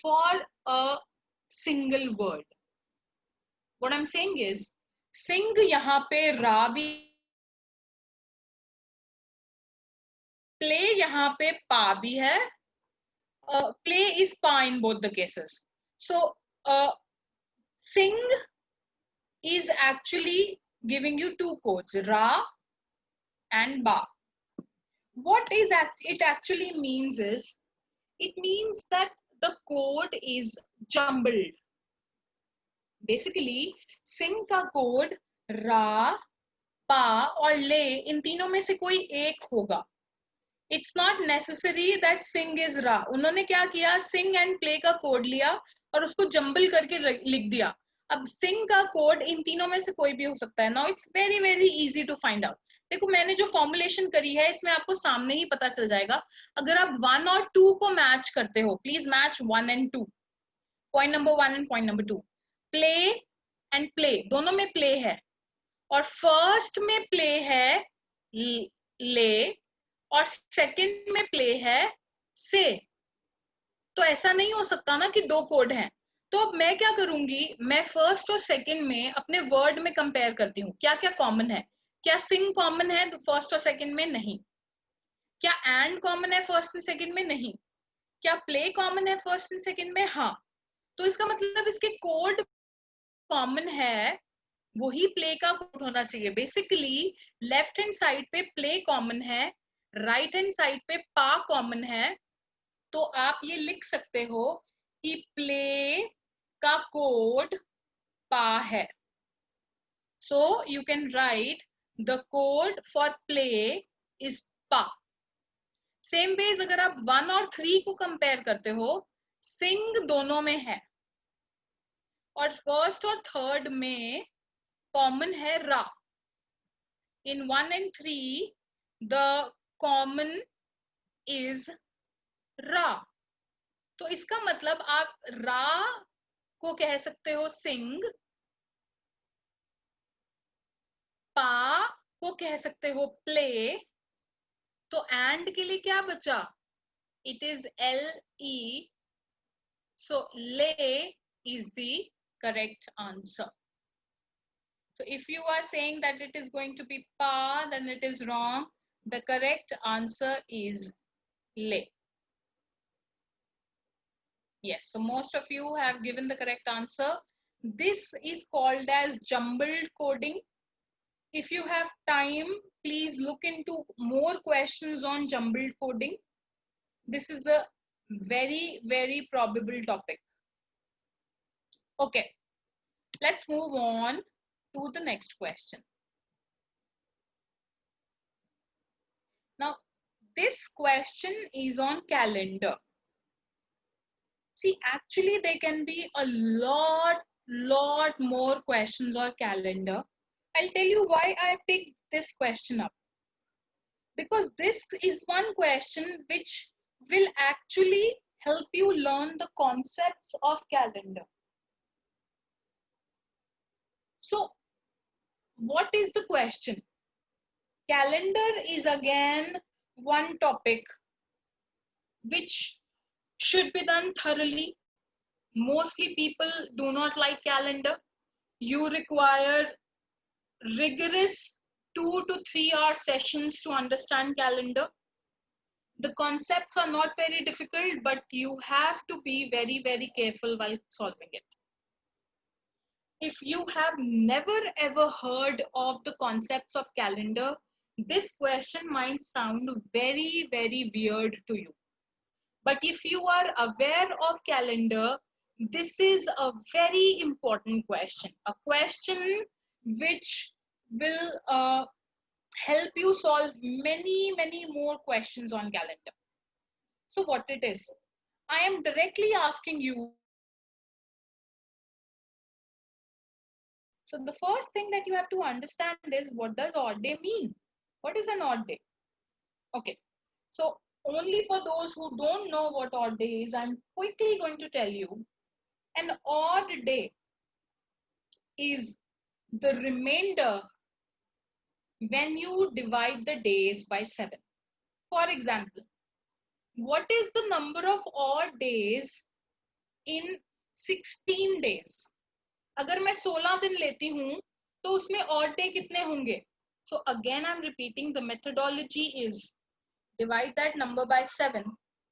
S3: for a single word. What I'm saying is, sing यहाँ पे ra भी, play यहाँ पे pa भी है. Play is pa in both the cases. So sing is actually giving you 2 codes, ra and ba. What is it actually means is, it means that the code is jumbled. Basically sing का code ra, pa और le इन तीनों में से कोई एक होगा. It's not necessary that sing is ra. उन्होंने क्या किया, sing and play का कोड लिया और उसको जंबल करके लिख दिया. अब sing का कोड इन तीनों में से कोई भी हो सकता है. Now it's very very easy to find out. देखो मैंने जो फॉर्मुलेशन करी है इसमें आपको सामने ही पता चल जाएगा. अगर आप 1 और 2 को मैच करते हो, please match 1 and 2. Point number 1 and point number 2. Play and play दोनों में प्ले है, और फर्स्ट में प्ले है ले और सेकंड में प्ले है से. तो ऐसा नहीं हो सकता ना कि 2 कोड हैं. तो अब मैं क्या करूंगी, मैं फर्स्ट और सेकंड में अपने वर्ड में कंपेयर करती हूँ क्या क्या कॉमन है. क्या सिंग कॉमन है फर्स्ट और सेकंड में? नहीं. क्या एंड कॉमन है फर्स्ट एंड सेकंड में? नहीं. क्या प्ले कॉमन है फर्स्ट एंड सेकंड में? हाँ. तो इसका मतलब इसके कोड कॉमन है, वही प्ले का कोड होना चाहिए. बेसिकली लेफ्ट हैंड साइड पे प्ले कॉमन है, राइट हैंड साइड पे पा कॉमन है. तो आप ये लिख सकते हो कि प्ले का कोड पा है. So you can right the code for play is पा. सेम वेज अगर आप 1 और 3 को कंपेयर करते हो, सिंग दोनों में है और फर्स्ट और थर्ड में कॉमन है रा. इन 1 and 3 द कॉमन इज रा. तो इसका मतलब आप रा को कह सकते हो सिंग, पा को कह सकते हो प्ले. तो एंड के लिए क्या बचा? It is LE. So lay is the correct answer. So if you are saying that it is going to be pa, then it is wrong. The correct answer is lay. Yes, so most of you have given the correct answer. This is called as jumbled coding. If you have time, please look into more questions on jumbled coding. This is a very, very probable topic. Okay, let's move on to the next question. Now, this question is on calendar. See, actually, there can be a lot more questions on calendar. I'll tell you why I picked this question up. Because this is one question which will actually help you learn the concepts of calendar. So, what is the question? Calendar is again one topic which should be done thoroughly. Mostly people do not like calendar. You require rigorous 2 to 3 hour sessions to understand calendar. The concepts are not very difficult, but you have to be very, very careful while solving it. If you have never ever heard of the concepts of calendar, this question might sound very, very weird to you. But if you are aware of calendar, this is a very important question. A question which will help you solve many, many more questions on calendar. So what it is? I am directly asking you. So the first thing that you have to understand is, what does odd day mean? What is an odd day? Okay. So only for those who don't know what odd day is, I'm quickly going to tell you. An odd day is the remainder when you divide the days by 7. For example, what is the number of odd days in 16 days? अगर मैं 16 दिन लेती हूँ तो उसमें odd day कितने होंगे? So again I'm repeating, the methodology is divide that number by 7,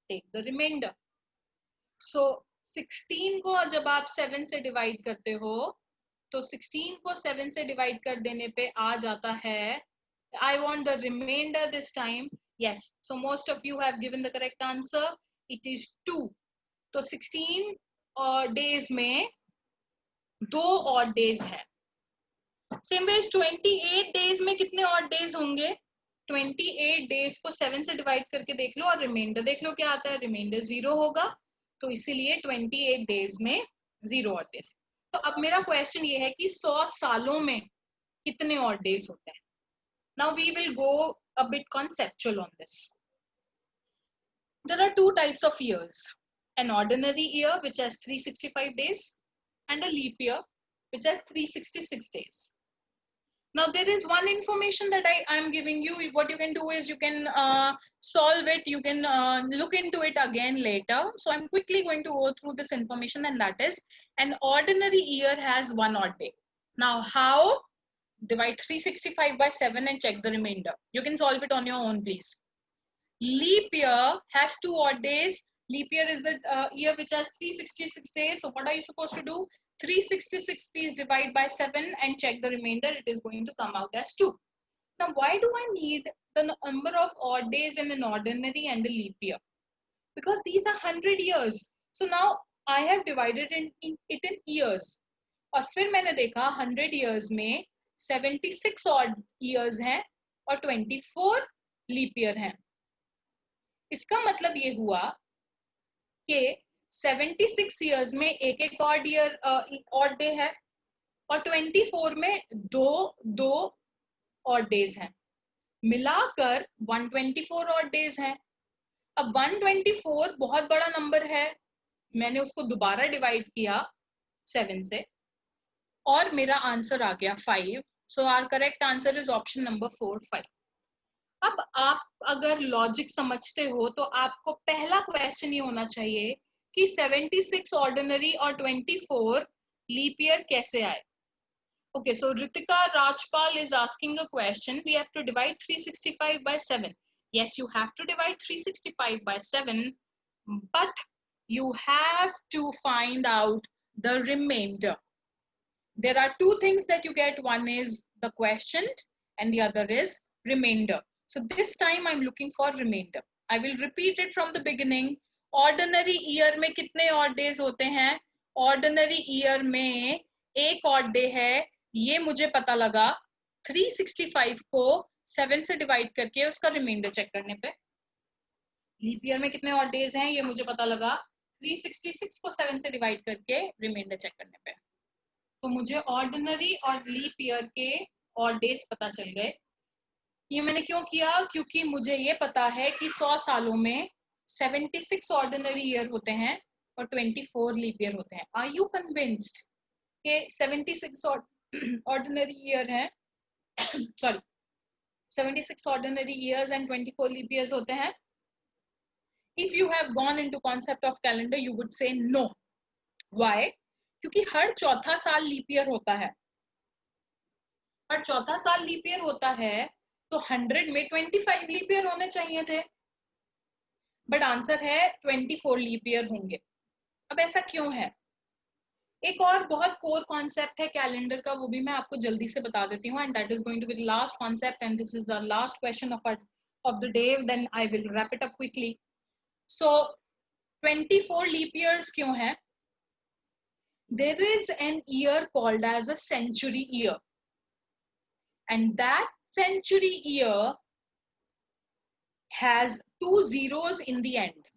S3: take the remainder. So 16 को जब आप 7 से divide करते हो तो 16 को 7 से divide कर देने पे आ जाता है, I want the remainder this time. Yes, so most of you have given the correct answer. It is 2. तो 16 days में 2 odd days है. Same ways 28 days में कितने odd days होंगे? 28 days को 7 से divide करके देख लो और remainder देख लो क्या आता है. Remainder 0 होगा, तो इसीलिए 28 days में 0 odd days. तो अब मेरा question ये है कि 100 सालों में कितने odd days होते हैं? Now we will go a bit conceptual on this. There are 2 types of years. An ordinary year which has 365 days and a leap year which has 366 days. Now there is one information that I am giving you. What you can do is you can solve it. You can look into it again later. So I'm quickly going to go through this information, and that is, an ordinary year has 1 odd day. Now how? Divide 365 by 7 and check the remainder. You can solve it on your own, please. Leap year has 2 odd days. Leap year is the year which has 366 days. So what are you supposed to do? 366 please divide by 7 and check the remainder. It is going to come out as 2. Now why do I need the number of odd days in an ordinary and a leap year? Because these are 100 years. So now I have divided it in years. और फिर मैंने देखा 100 years में 76 odd years हैं और 24 leap year हैं. इसका मतलब ये हुआ कि 76 ईयर्स में एक ऑड ईयर ऑड डे है और 24 में दो ऑड डेज हैं, मिलाकर 124 ऑड डेज हैं। अब 124 बहुत बड़ा नंबर है, मैंने उसको दोबारा डिवाइड किया 7 से और मेरा आंसर आ गया 5। So our correct answer is option number 4, 5। अब आप अगर लॉजिक समझते हो तो आपको पहला क्वेश्चन ये होना चाहिए कि 76 ऑर्डिनरी और 24 लीप ईयर कैसे आए। Okay, so Ritika Rajpal is asking a question. We have to divide 365 by 7. Yes, you have to divide 365 by 7, but you have to find out the remainder. There are two things that you get. One is the quotient and the other is remainder. So this time I'm looking for remainder. I will repeat it from the beginning. Ordinary year में कितने odd days होते हैं? Ordinary year में एक odd day है, ये मुझे पता लगा 365 को 7 से डिवाइड करके उसका रिमाइंडर चेक करने पे। लीप ईयर में कितने ऑड डेज हैं ये मुझे पता लगा 366 को 7 से डिवाइड करके रिमाइंडर चेक करने पे। तो मुझे ऑर्डिनरी और लीप ईयर के ऑड डेज पता चल गए। ये मैंने क्यों किया? क्योंकि मुझे ये पता है कि 100 सालों में 76 ऑर्डिनरी ईयर होते हैं और 24 लीप ईयर होते हैं। आर यू कन्विंस्ड कि 76 ऑर्डिनरी ईयर है sorry 76 ordinary years and 24 leap years होते हैं? If you have gone into concept of calendar, you would say no. Why? क्योंकि हर चौथा साल लीप ईयर होता है। हर चौथा साल लीप ईयर होता है तो 100 में 25 लीप ईयर होने चाहिए थे, बट आंसर है 24 लीप ईयर होंगे। अब ऐसा क्यों है? एक और बहुत कोर कॉन्सेप्ट है कैलेंडर का, वो भी मैं आपको जल्दी से बता देती हूँ, and that is going to be the last concept and this is the last question of the day, then I will wrap it up quickly. So 24 leap years क्यों है? There is an year called as a century year, and that century year has 2 zeros in the end,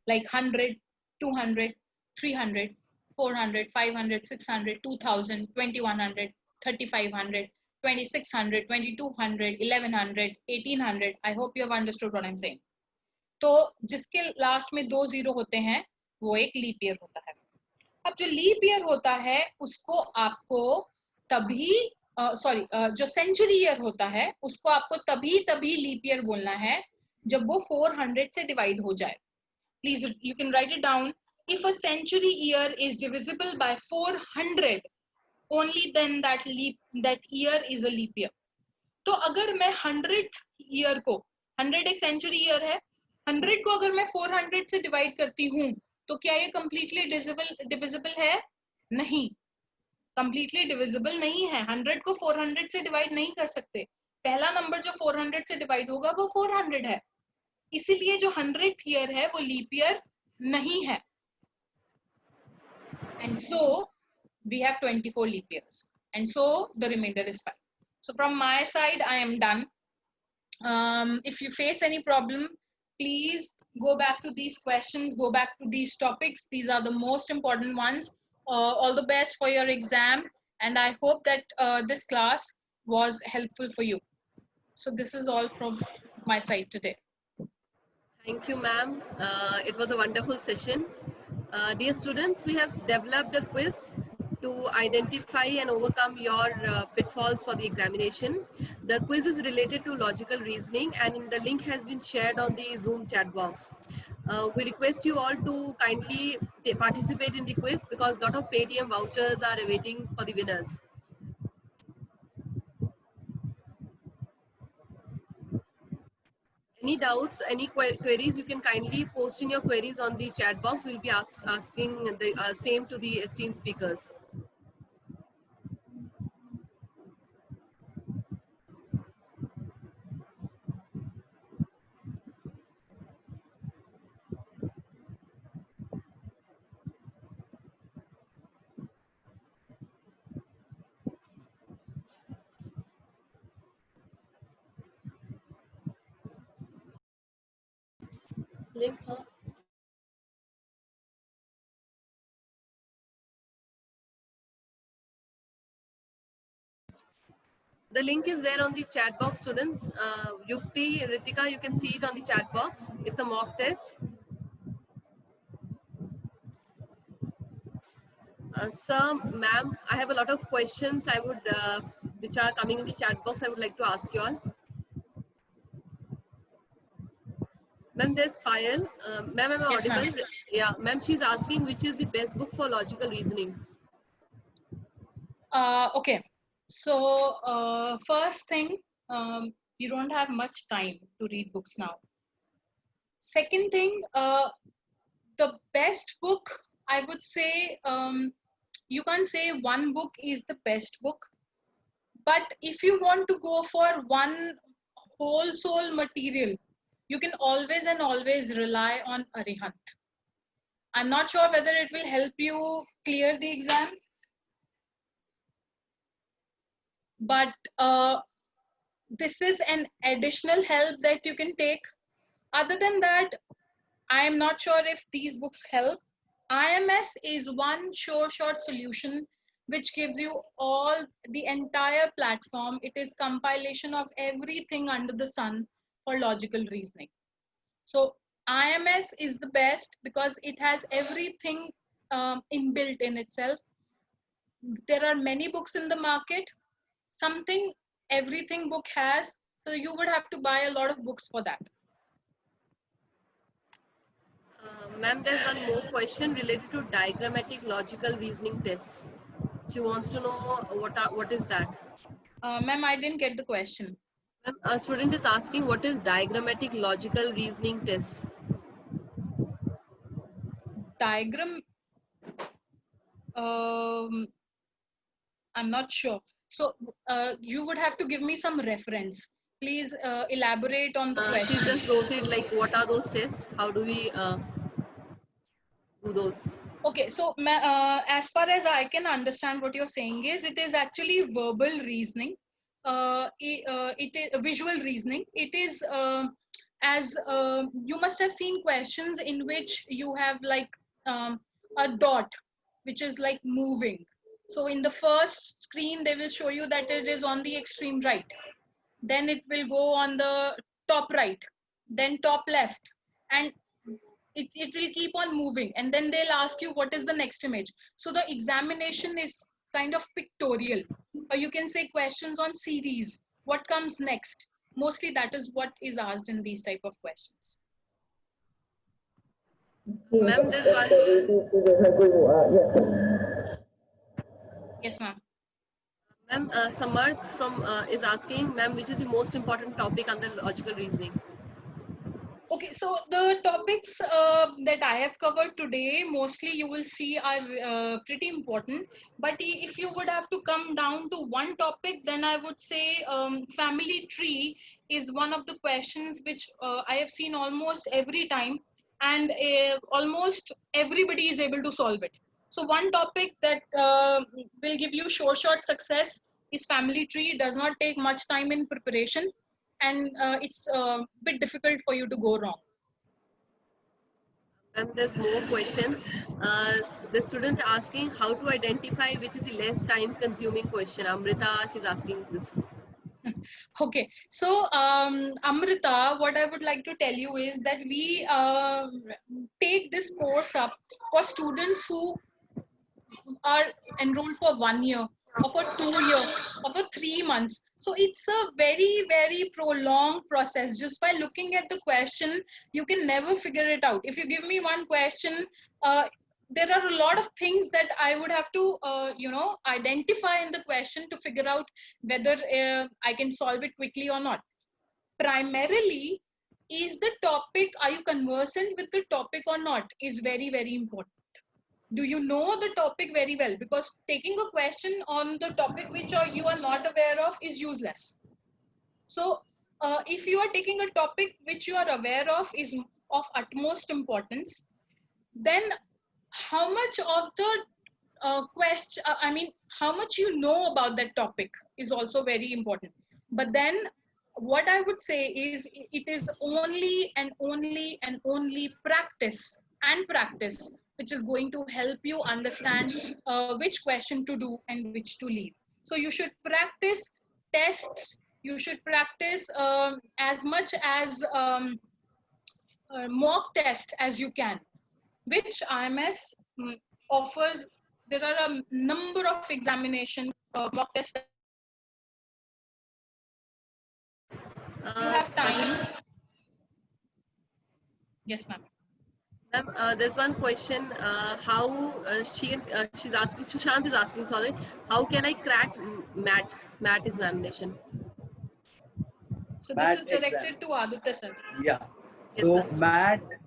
S3: like 100, 200, 300, 400, 500, 600, 2000, 2100, 3500, 2600, 2200, 1100, 1800. I hope you have understood what I'm saying. तो जिसके last में 2 zero होते हैं वो एक leap year होता है। अब जो लीप ईयर होता है उसको आपको तभी जो सेंचुरी ईयर होता है उसको आपको तभी लीप ईयर बोलना है जब वो 400 से डिवाइड हो जाए। Please you can write it down. If a century year is divisible by 400, only then that year is a leap year. तो अगर मैं 100th ईयर को, 100 एक सेंचुरी ईयर है, 100 को अगर मैं 400 से डिवाइड करती हूँ तो क्या ये कंप्लीटली डिविजिबल है? नहीं, कंप्लीटली डिविजिबल नहीं है। 100 को 400 से डिवाइड नहीं कर सकते। पहला नंबर जो 400 से डिवाइड होगा वो 400 है, इसीलिए जो 100th ईयर है वो लीप ईयर नहीं है। And so we have 24 leap years and so the remainder is 5. So from my side I am done. If you face any problem, please go back to these questions, go back to these topics. These are the most important ones. All the best for your exam, and I hope that this class was helpful for you. So this is all from my side today.
S1: Thank you, ma'am. It was a wonderful session. Dear students, we have developed a quiz to identify and overcome your pitfalls for the examination. The quiz is related to logical reasoning, and the link has been shared on the Zoom chat box. We request you all to kindly participate in the quiz because a lot of Paytm vouchers are awaiting for the winners. Any doubts, any queries, you can kindly post in your queries on the chat box. We'll be asking the same to the esteemed speakers. Link, huh? The link is there on the chat box, students. Yukti, Ritika, you can see it on the chat box. It's a mock test. Sir, ma'am, I have a lot of questions I would, which are coming in the chat box. I would like to ask you all. Ma'am, there's Payal. Ma'am, am I
S3: Yes,
S1: audible?
S3: ma'am.
S1: Yeah, ma'am, she's asking which is the best book for logical reasoning.
S3: Okay. So first thing, you don't have much time to read books now. Second thing, the best book, I would say, you can't say one book is the best book. But if you want to go for one whole soul material, you can always and always rely on Arihant. I'm not sure whether it will help you clear the exam, but this is an additional help that you can take. Other than that, I am not sure if these books help. IMS is one sure short solution which gives you all the entire platform. It is compilation of everything under the sun for logical reasoning. So IMS is the best because it has everything inbuilt in itself. There are many books in the market. Something everything book has. So you would have to buy a lot of books for that.
S1: Ma'am, there's one more question related to diagrammatic logical reasoning test. She wants to know what is that.
S3: Ma'am, I didn't get the question.
S1: Ma'am, a student is asking what is diagrammatic logical reasoning test.
S3: Diagram, I'm not sure. So you would have to give me some reference. Please elaborate on the
S1: She
S3: question.
S1: just wrote it like what are those tests? How do we do those?
S3: Okay, so as far as I can understand what you're saying is it is actually verbal reasoning. It is visual reasoning. It is as you must have seen questions in which you have like a dot which is like moving. So in the first screen, they will show you that it is on the extreme right. Then it will go on the top right, then top left, and it will keep on moving. And then they'll ask you what is the next image. So the examination is kind of pictorial, or you can say questions on series. What comes next? Mostly that is what is asked in these type of questions.
S1: Ma'am, there's one.
S3: Yes, ma'am.
S1: Ma'am, Samarth from is asking, ma'am, which is the most important topic under logical reasoning?
S3: Okay, so the topics that I have covered today, mostly you will see are pretty important. But if you would have to come down to one topic, then I would say family tree is one of the questions which I have seen almost every time, and almost everybody is able to solve it. So one topic that will give you short success is family tree. It does not take much time in preparation, and it's a bit difficult for you to go wrong.
S1: Ma'am, there's more questions. The student asking how to identify which is the less time consuming question. Amrita, she's asking this.
S3: Okay, so Amrita, what I would like to tell you is that we take this course up for students who are enrolled for 1 year or for 2 year or for 3 months. So it's a very prolonged process. Just by looking at the question, you can never figure it out. If you give me one question, there are a lot of things that I would have to identify in the question to figure out whether I can solve it quickly or not. Primarily, is the topic, are you conversant with the topic or not, is very important. Do you know the topic very well? Because taking a question on the topic which you are not aware of is useless. So if you are taking a topic which you are aware of is of utmost importance, then how much of the question, I mean, how much you know about that topic is also very important. But then what I would say is it is only and only and only practice and practice which is going to help you understand which question to do and which to leave. So you should practice tests. You should practice as much as mock test as you can, which IMS offers. There are a number of examination mock tests that you have time. Yes, ma'am.
S1: Ma'am, there's one question. She's asking. Sushant is asking. Sorry, how can I crack MAT examination?
S3: So this
S2: MAT
S3: is
S2: exam.
S3: directed to Aditya sir.
S2: Yeah.
S1: Yes,
S2: So
S1: sir.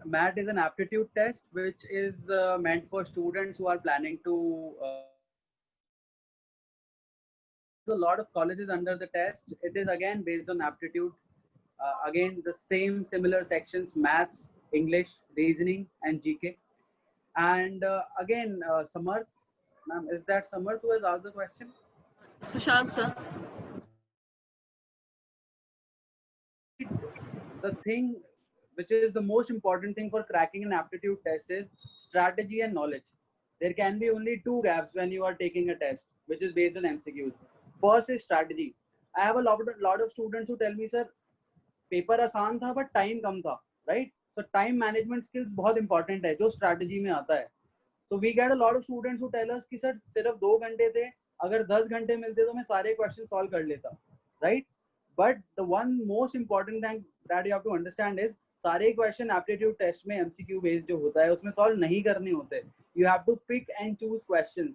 S2: MAT is an aptitude test which is meant for students who are planning to. A lot of colleges under the test. It is again based on aptitude. Again, the same similar sections: maths, English, reasoning, and GK. And again, Samarth, ma'am, is that Samarth who has asked the question?
S1: Sushant, sir.
S2: The thing which is the most important thing for cracking an aptitude test is strategy and knowledge. There can be only two gaps when you are taking a test, which is based on MCQs. First is strategy. I have a lot of students who tell me, sir, paper आसान था but time कम था, right? So time management skills बहुत important है जो strategy में आता है. So we get a lot of students who tell us कि सर सिर्फ 2 घंटे थे, अगर 10 घंटे मिलते तो मैं सारे क्वेश्चन सॉल्व कर लेता, right? But the one most important thing that you have to understand is सारे क्वेश्चन एप्टीट्यूड टेस्ट में एमसीक्यू बेस्ड जो होता है उसमें सॉल्व नहीं करने होते. You have to pick and choose questions.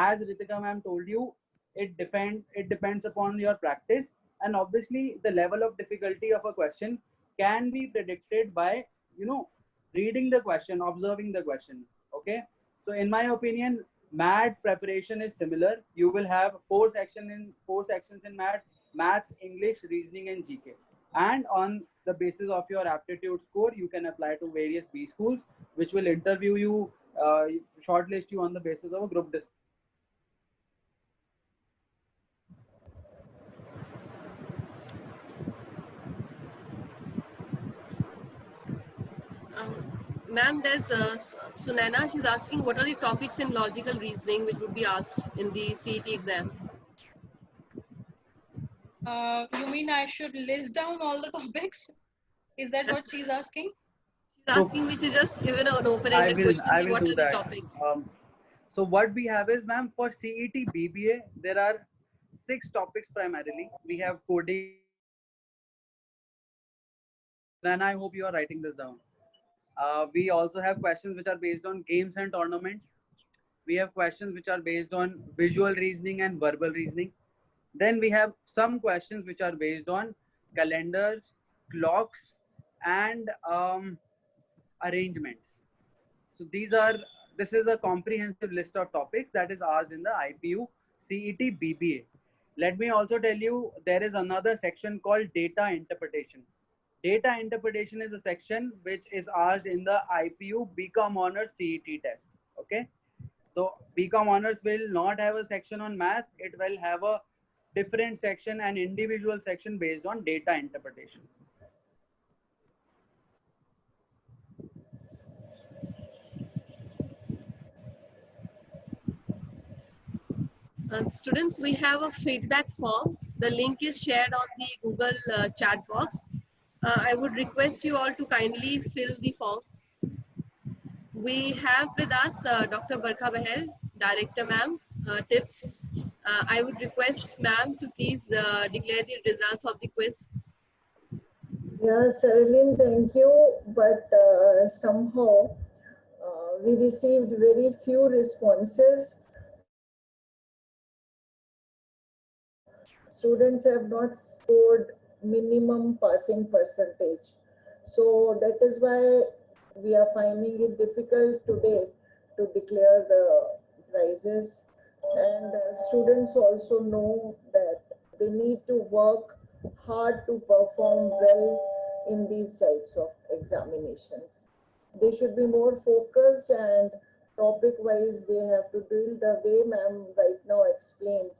S2: As Ritika ma'am told you, it depends upon your practice, and obviously the level of difficulty of a question can be predicted by, you know, reading the question, observing the question. Okay, so in my opinion, MAT preparation is similar. You will have four sections in MAT: maths, English, reasoning, and GK. And on the basis of your aptitude score, you can apply to various B schools, which will interview you, shortlist you on the basis of a group discussion.
S1: Ma'am, there's Sunaina. She's asking what are the topics in logical reasoning which would be asked in the CET exam?
S3: You mean I should list down all the topics? Is that what she's asking?
S1: She's asking me to just give it an open-ended question.
S2: I will
S1: What
S2: do
S1: are the
S2: that.
S1: topics?
S2: So what we have is, ma'am, for CET BBA, there are 6 topics primarily. We have coding, and I hope you are writing this down. We also have questions which are based on games and tournaments. We have questions which are based on visual reasoning and verbal reasoning. Then we have some questions which are based on calendars, clocks, and arrangements. So this is a comprehensive list of topics that is asked in the IPU CET BBA. Let me also tell you, there is another section called data interpretation. Data interpretation is a section which is asked in the IPU BCom Honors CET test. Okay, so BCom Honors will not have a section on math. It will have a different section, an individual section based on data interpretation.
S1: Students, we have a feedback form. The link is shared on the Google chat box. I would request you all to kindly fill the form. We have with us Dr. Barkha Bahel, Director Ma'am, tips. I would request Ma'am to please declare the results of the quiz.
S4: Yeah, Saralin, thank you. But somehow we received very few responses. Students have not scored minimum passing percentage. So that is why we are finding it difficult today to declare the prizes. And students also know that they need to work hard to perform well in these types of examinations. They should be more focused, and topic wise they have to do the way ma'am right now explained,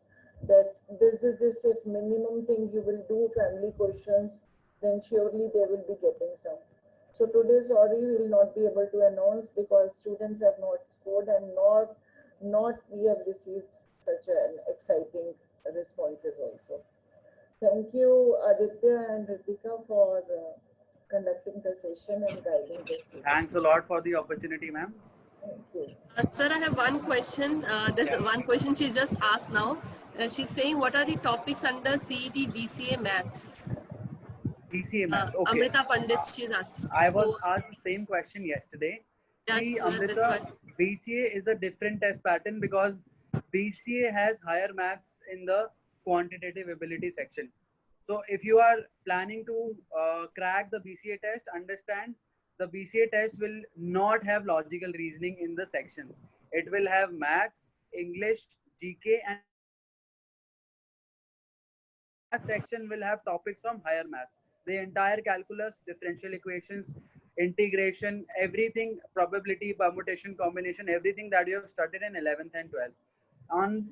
S4: that this, if minimum thing you will do family questions, then surely they will be getting some. So today, sorry, we will not be able to announce because students have not scored and not we have received such an exciting responses also. Thank you, Aditya and Ritika, for conducting the session and guiding the students.
S2: Thanks a lot for the opportunity, ma'am.
S4: Thank you.
S1: Sir, I have one question. There's
S2: Yeah.
S1: one question she just asked now. She's saying, what are the topics under CET BCA Maths?
S2: BCA Maths. Okay.
S1: Amrita Pandit, she's asked.
S2: I was
S1: So,
S2: asked the same question yesterday. See,
S1: that's
S2: Amrita,
S1: why.
S2: BCA is a different test pattern because BCA has higher maths in the quantitative ability section. So if you are planning to crack the BCA test, understand the BCA test will not have logical reasoning in the sections. It will have maths, English, GK, and math section will have topics from higher maths. The entire calculus, differential equations, integration, everything, probability, permutation, combination, everything that you have studied in 11th and 12th.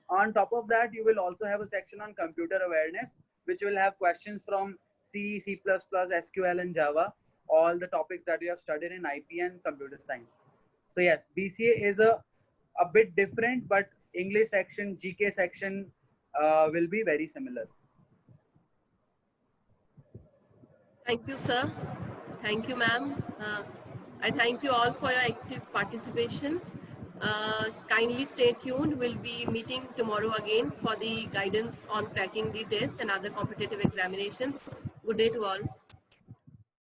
S2: On top of that, you will also have a section on computer awareness, which will have questions from C, C++, SQL, and Java, all the topics that you have studied in IP and computer science. So yes, BCA is a bit different, but English section, GK section will be very similar.
S1: Thank you, sir. Thank you, ma'am. I thank you all for your active participation. Kindly stay tuned. We'll be meeting tomorrow again for the guidance on cracking the test and other competitive examinations. Good day to all.